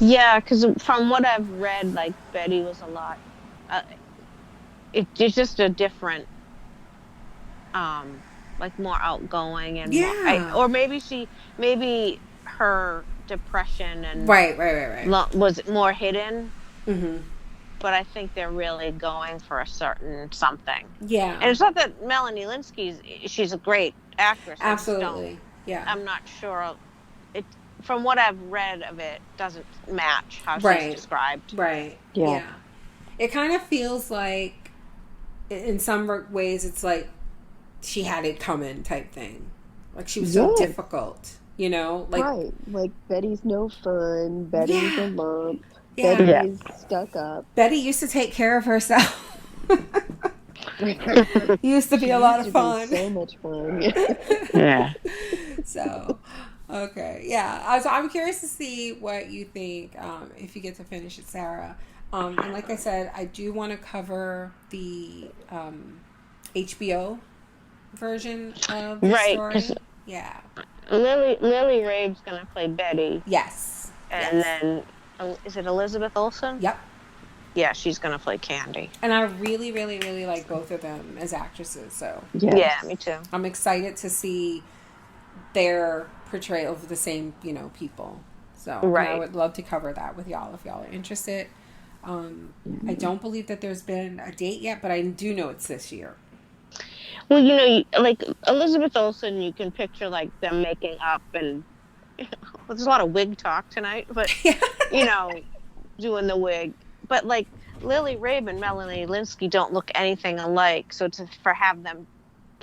Yeah, because from what I've read, like, Betty was a lot... it's just a different... like, more outgoing and... Yeah. Or maybe her depression and... Right. Was more hidden. Mm-hmm. But I think they're really going for a certain something. Yeah. And it's not that Melanie Linsky's... She's a great actress. Absolutely. Yeah. I'm not sure... From what I've read of it, doesn't match how she's described. Right. Yeah. It kind of feels like, in some ways, it's like she had it coming type thing. Like she was so difficult, you know? Like, right. Like Betty's no fun. Betty's a lump. Yeah. Betty's stuck up. Betty used to take care of herself. Used to be a lot of fun. So much fun. Yeah. So, okay. Yeah. So I'm curious to see what you think if you get to finish it, Sarah. And like I said, I do want to cover the HBO version of the story. Yeah. Lily Rabe's going to play Betty. Yes. And then, is it Elizabeth Olsen? Yep. Yeah, she's going to play Candy. And I really, really, really like both of them as actresses. So yeah, me too. I'm excited to see their portrayal of the same, people. So I would love to cover that with y'all if y'all are interested. I don't believe that there's been a date yet, but I do know it's this year. Well, like Elizabeth Olsen, you can picture like them making up, and there's a lot of wig talk tonight, but doing the wig. But like Lily Rabe and Melanie Linsky don't look anything alike, so have them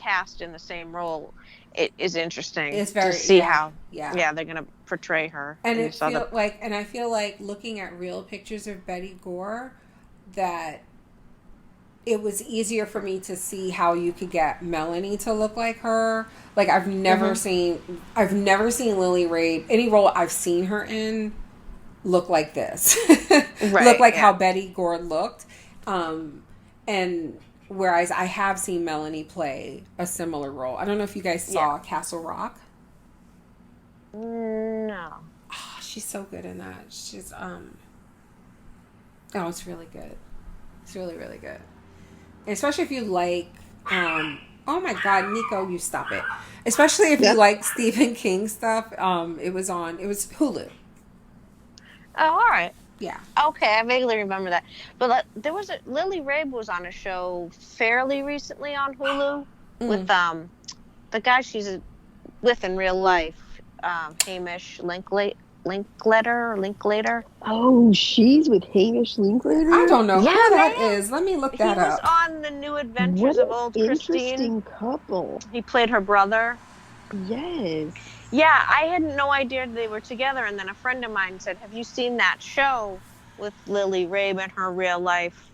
cast in the same role, it is interesting It's very to see yeah. how they're going to portray her. And in it this other... feel like, and I feel like looking at real pictures of Betty Gore, that it was easier for me to see how you could get Melanie to look like her. Like I've never seen Lily Rabe, any role I've seen her in, look like this. Look like how Betty Gore looked. And whereas I have seen Melanie play a similar role. I don't know if you guys saw Castle Rock. No. Oh, she's so good in that. She's oh, it's really good. It's really, really good. Especially if you like, oh my God, Nico, you stop it. Especially if you like Stephen King stuff. It was Hulu. Oh, all right. Yeah. Okay, I vaguely remember that. But there was Lily Rabe was on a show fairly recently on Hulu with the guy she's with in real life, Hamish Linklater. Oh, she's with Hamish Linklater? I don't know who that is. Let me look that up. He was on The New Adventures of Old Christine. Interesting couple. He played her brother. Yes. Yeah, I had no idea they were together, and then a friend of mine said, "Have you seen that show with Lily Rabe and her real life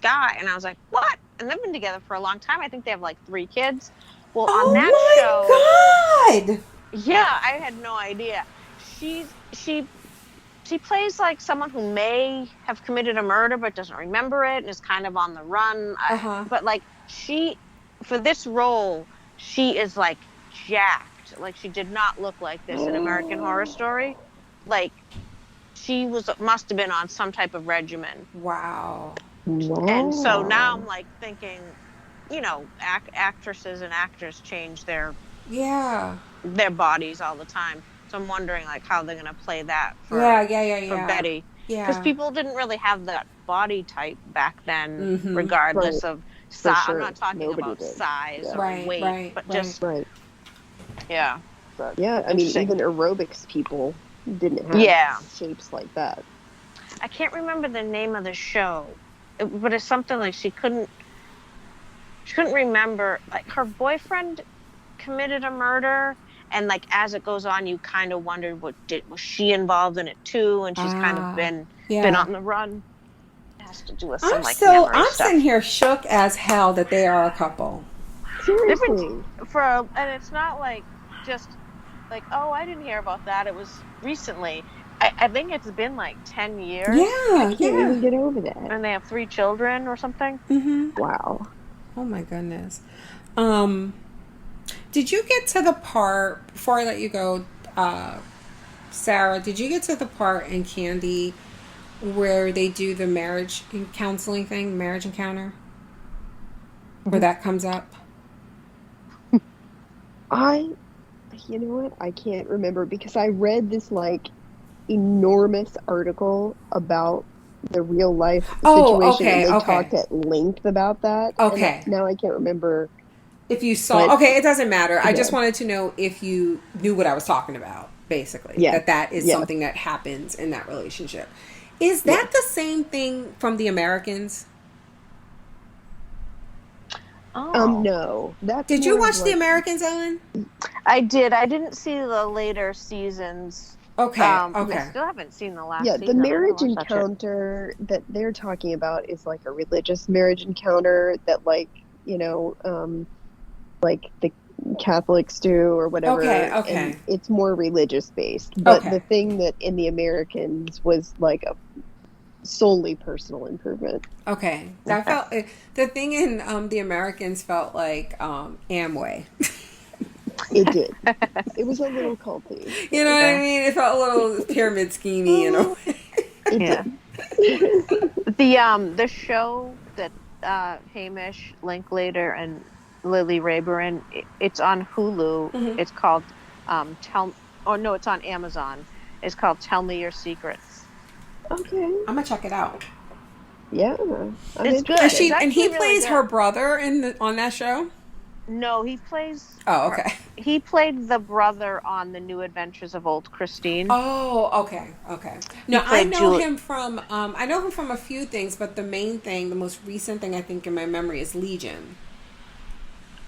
guy?" And I was like, "What?" And they've been together for a long time. I think they have like 3 kids. Well, on that show, God! Yeah, I had no idea. She plays like someone who may have committed a murder but doesn't remember it and is kind of on the run. But like for this role, she is like jacked. Like she did not look like this in American Horror Story. Like she must have been on some type of regimen. Wow. And so now I'm like thinking, you know, actresses and actors change their bodies all the time. So I'm wondering like how they're gonna play that for Betty. Yeah. Because people didn't really have that body type back then, regardless of size. Sure. I'm not talking about size or weight, but just yeah. But yeah, I mean, even aerobics people didn't have shapes like that. I can't remember the name of the show, but it's something like she couldn't remember. Like her boyfriend committed a murder, and like as it goes on, you kind of wondered was she involved in it too? And she's kind of been on the run. It has to do with some memory stuff. I'm sitting here shook as hell that they are a couple. Seriously. And it's not like just like, oh, I didn't hear about that. It was recently. I think it's been like 10 years. Yeah, I can't even get over that. And they have 3 children or something. Wow. Oh my goodness. Did you get to the part, before I let you go, Sarah, did you get to the part in Candy where they do the marriage counseling thing, marriage encounter? Where that comes up? You know what? I can't remember because I read this like enormous article about the real life situation and they talked at length about that. Okay. Now I can't remember. If you saw, it doesn't matter. I just wanted to know if you knew what I was talking about, basically. Yeah. That is something that happens in that relationship. Is that the same thing from The Americans? No. Did you watch The Americans, Ellen? I did. I didn't see the later seasons. Okay. I still haven't seen the last season. Yeah, the marriage encounter that they're talking about is like a religious marriage encounter that like, you know, like the Catholics do or whatever. Okay. And it's more religious based. But the thing that in The Americans was like a solely personal improvement. Okay. That felt the thing in The Americans felt like Amway. It did. It was a little culty. You know what I mean? It felt a little pyramid schemey, you know. The show that Hamish Linklater and Lily Rabe are in, it's on Hulu. It's called it's on Amazon. It's called Tell Me Your Secrets. Okay. I'm gonna check it out. Yeah. It's good. And he plays her brother on that show? No, he plays... Oh, okay. He played the brother on The New Adventures of Old Christine. Oh, okay. No, I know him from a few things, but the main thing, the most recent thing I think in my memory is Legion.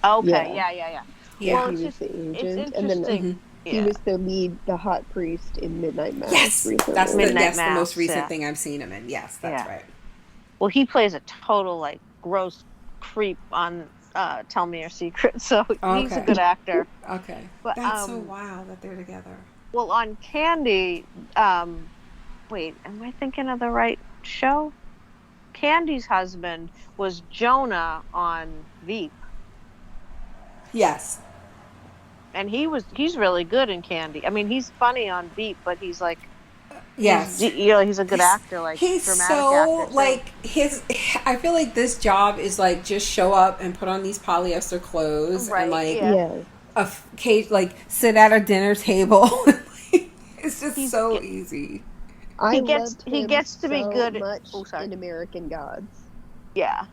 Okay, Yeah. yeah. Yeah. Well, He it's was just the it's agent, and then interesting. he Yeah, was the hot priest in Midnight Mass Yes, that's recently. Midnight the most Mass. recent Yeah, thing I've seen him in. Yes, that's yeah. right. Well, he plays a total like gross creep on Tell Me Your Secret, so he's a Okay. good actor. Okay. But That's so wild that they're together. well, on Candy, wait, am I thinking of the right show? Candy's husband was Jonah on Veep, Yes. and he's really good in Candy. I mean, he's funny on Veep, but he's like Yes. he's a good actor, like He's dramatic so actor too. like his. I feel like this job is like just show up and put on these polyester clothes and Right? like Yeah. Yes. cage, like sit at a dinner table. It's just He's so easy. I he loved him gets to be so good. much Oh, sorry. in American Gods. Yeah.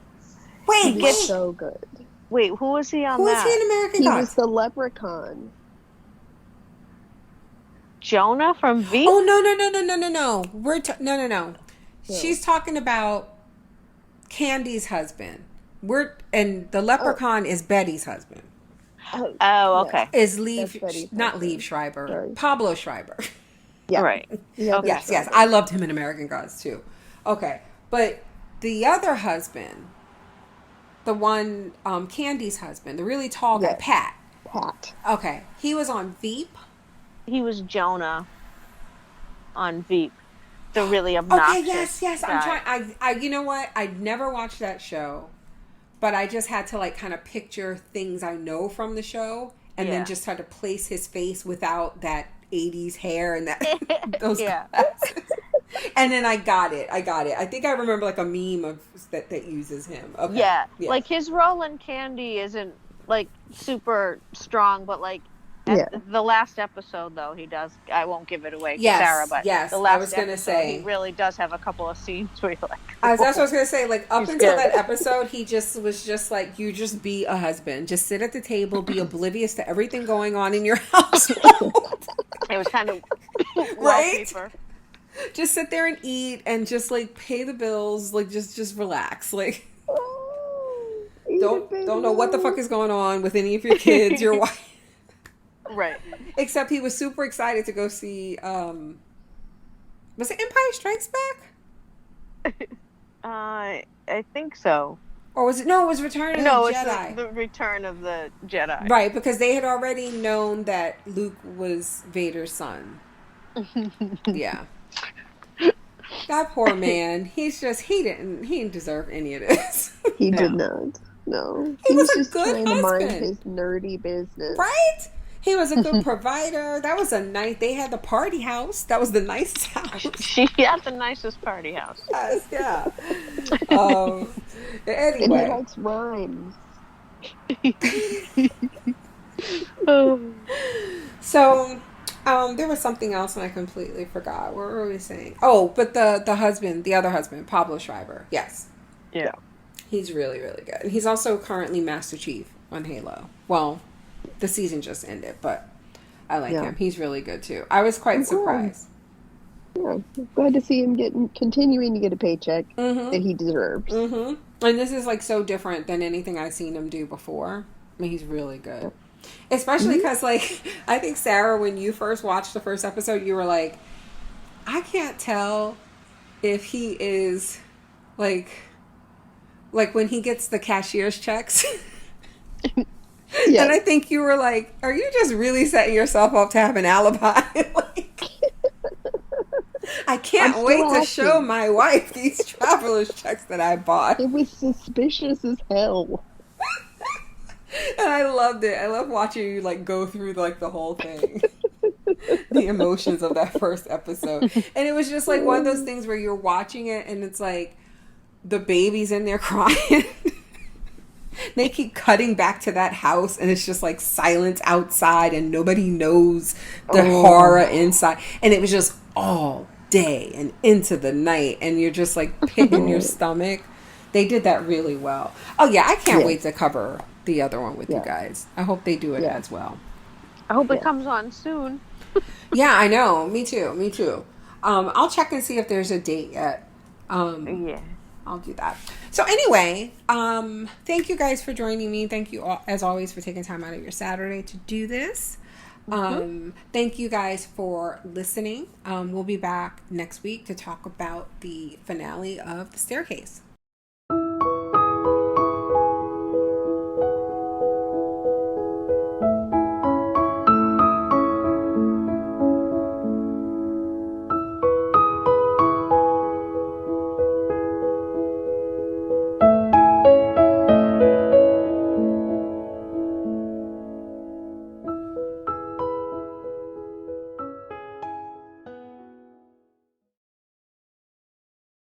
Wait, He wait. was so good. Wait, who was he on Who is he that? in American He Gods? was the leprechaun. Jonah from Veep? Oh no! No. She's talking about Candy's husband. And the leprechaun is Betty's husband. Oh, okay. Is not husband. Liev Schreiber. Sorry. Pablo Schreiber. Yeah. Right. Yeah, Okay. Yes. I loved him in American Gods too. Okay. But the other husband, the one, Candy's husband, the really tall guy, Yes. Pat. Okay. He was on Veep. He was Jonah on Veep. The really obnoxious. Okay, yes. guy. I'm trying. I you know what? I never watched that show, but I just had to like kind of picture things I know from the show, and then just try to place his face without that 80s hair and that those glasses. And then I got it. I think I remember like a meme of that uses him. Okay. Yeah. Like his role in Candy isn't like super strong, but like the last episode though he does. I won't give it away, Sarah. But the last I was gonna say he really does have a couple of scenes where you're like, that's what I was gonna say. Like up He's until good. that episode, he was just like, you just be a husband, just sit at the table, be oblivious to everything going on in your household. It was kind of Right? wallpaper. Just sit there and eat and just like pay the bills, like just relax. Like don't know what the fuck is going on with any of your kids, your wife. Right. Except he was super excited to go see was it Empire Strikes Back? I think so. Or was it? No, it was Return of the Jedi. It's the Return of the Jedi. Right, because they had already known that Luke was Vader's son. Yeah. That poor man. He didn't deserve any of this. He did not. No. He was a just good trying to mind husband. his nerdy business. Right? He was a good provider. That was they had the party house. That was the nicest house. She had the nicest party house. Yes, yeah. And he Anyway. likes rhymes. So, there was something else and I completely forgot. What were we saying? Oh, but the other husband, Pablo Schreiber. Yes. Yeah. He's really, really good. And he's also currently Master Chief on Halo. Well, the season just ended, but I like him. He's really good too. I was quite surprised. Yeah, glad to see him continuing to get a paycheck that he deserves. Mm-hmm. And this is like so different than anything I've seen him do before. I mean, he's really good. Especially because, like, I think, Sarah, when you first watched the first episode, you were like, I can't tell if he is, like when he gets the cashier's checks. Yeah. And I think you were like, are you just really setting yourself up to have an alibi? Like, I can't wait to show my wife these traveler's checks that I bought. It was suspicious as hell. And I loved it. I love watching you like go through like the whole thing. The emotions of that first episode. And it was just like one of those things where you're watching it and it's like the baby's in there crying. They keep cutting back to that house and it's just like silence outside and nobody knows the horror inside. And it was just all day and into the night and you're just like pit in your stomach. They did that really well. Oh yeah, I can't wait to cover the other one with you guys. I hope they do it as well. I hope it comes on soon. Yeah, I know. Me too. I'll check and see if there's a date yet. Yeah. I'll do that. So anyway, thank you guys for joining me. Thank you all, as always, for taking time out of your Saturday to do this. Thank you guys for listening. We'll be back next week to talk about the finale of The Staircase.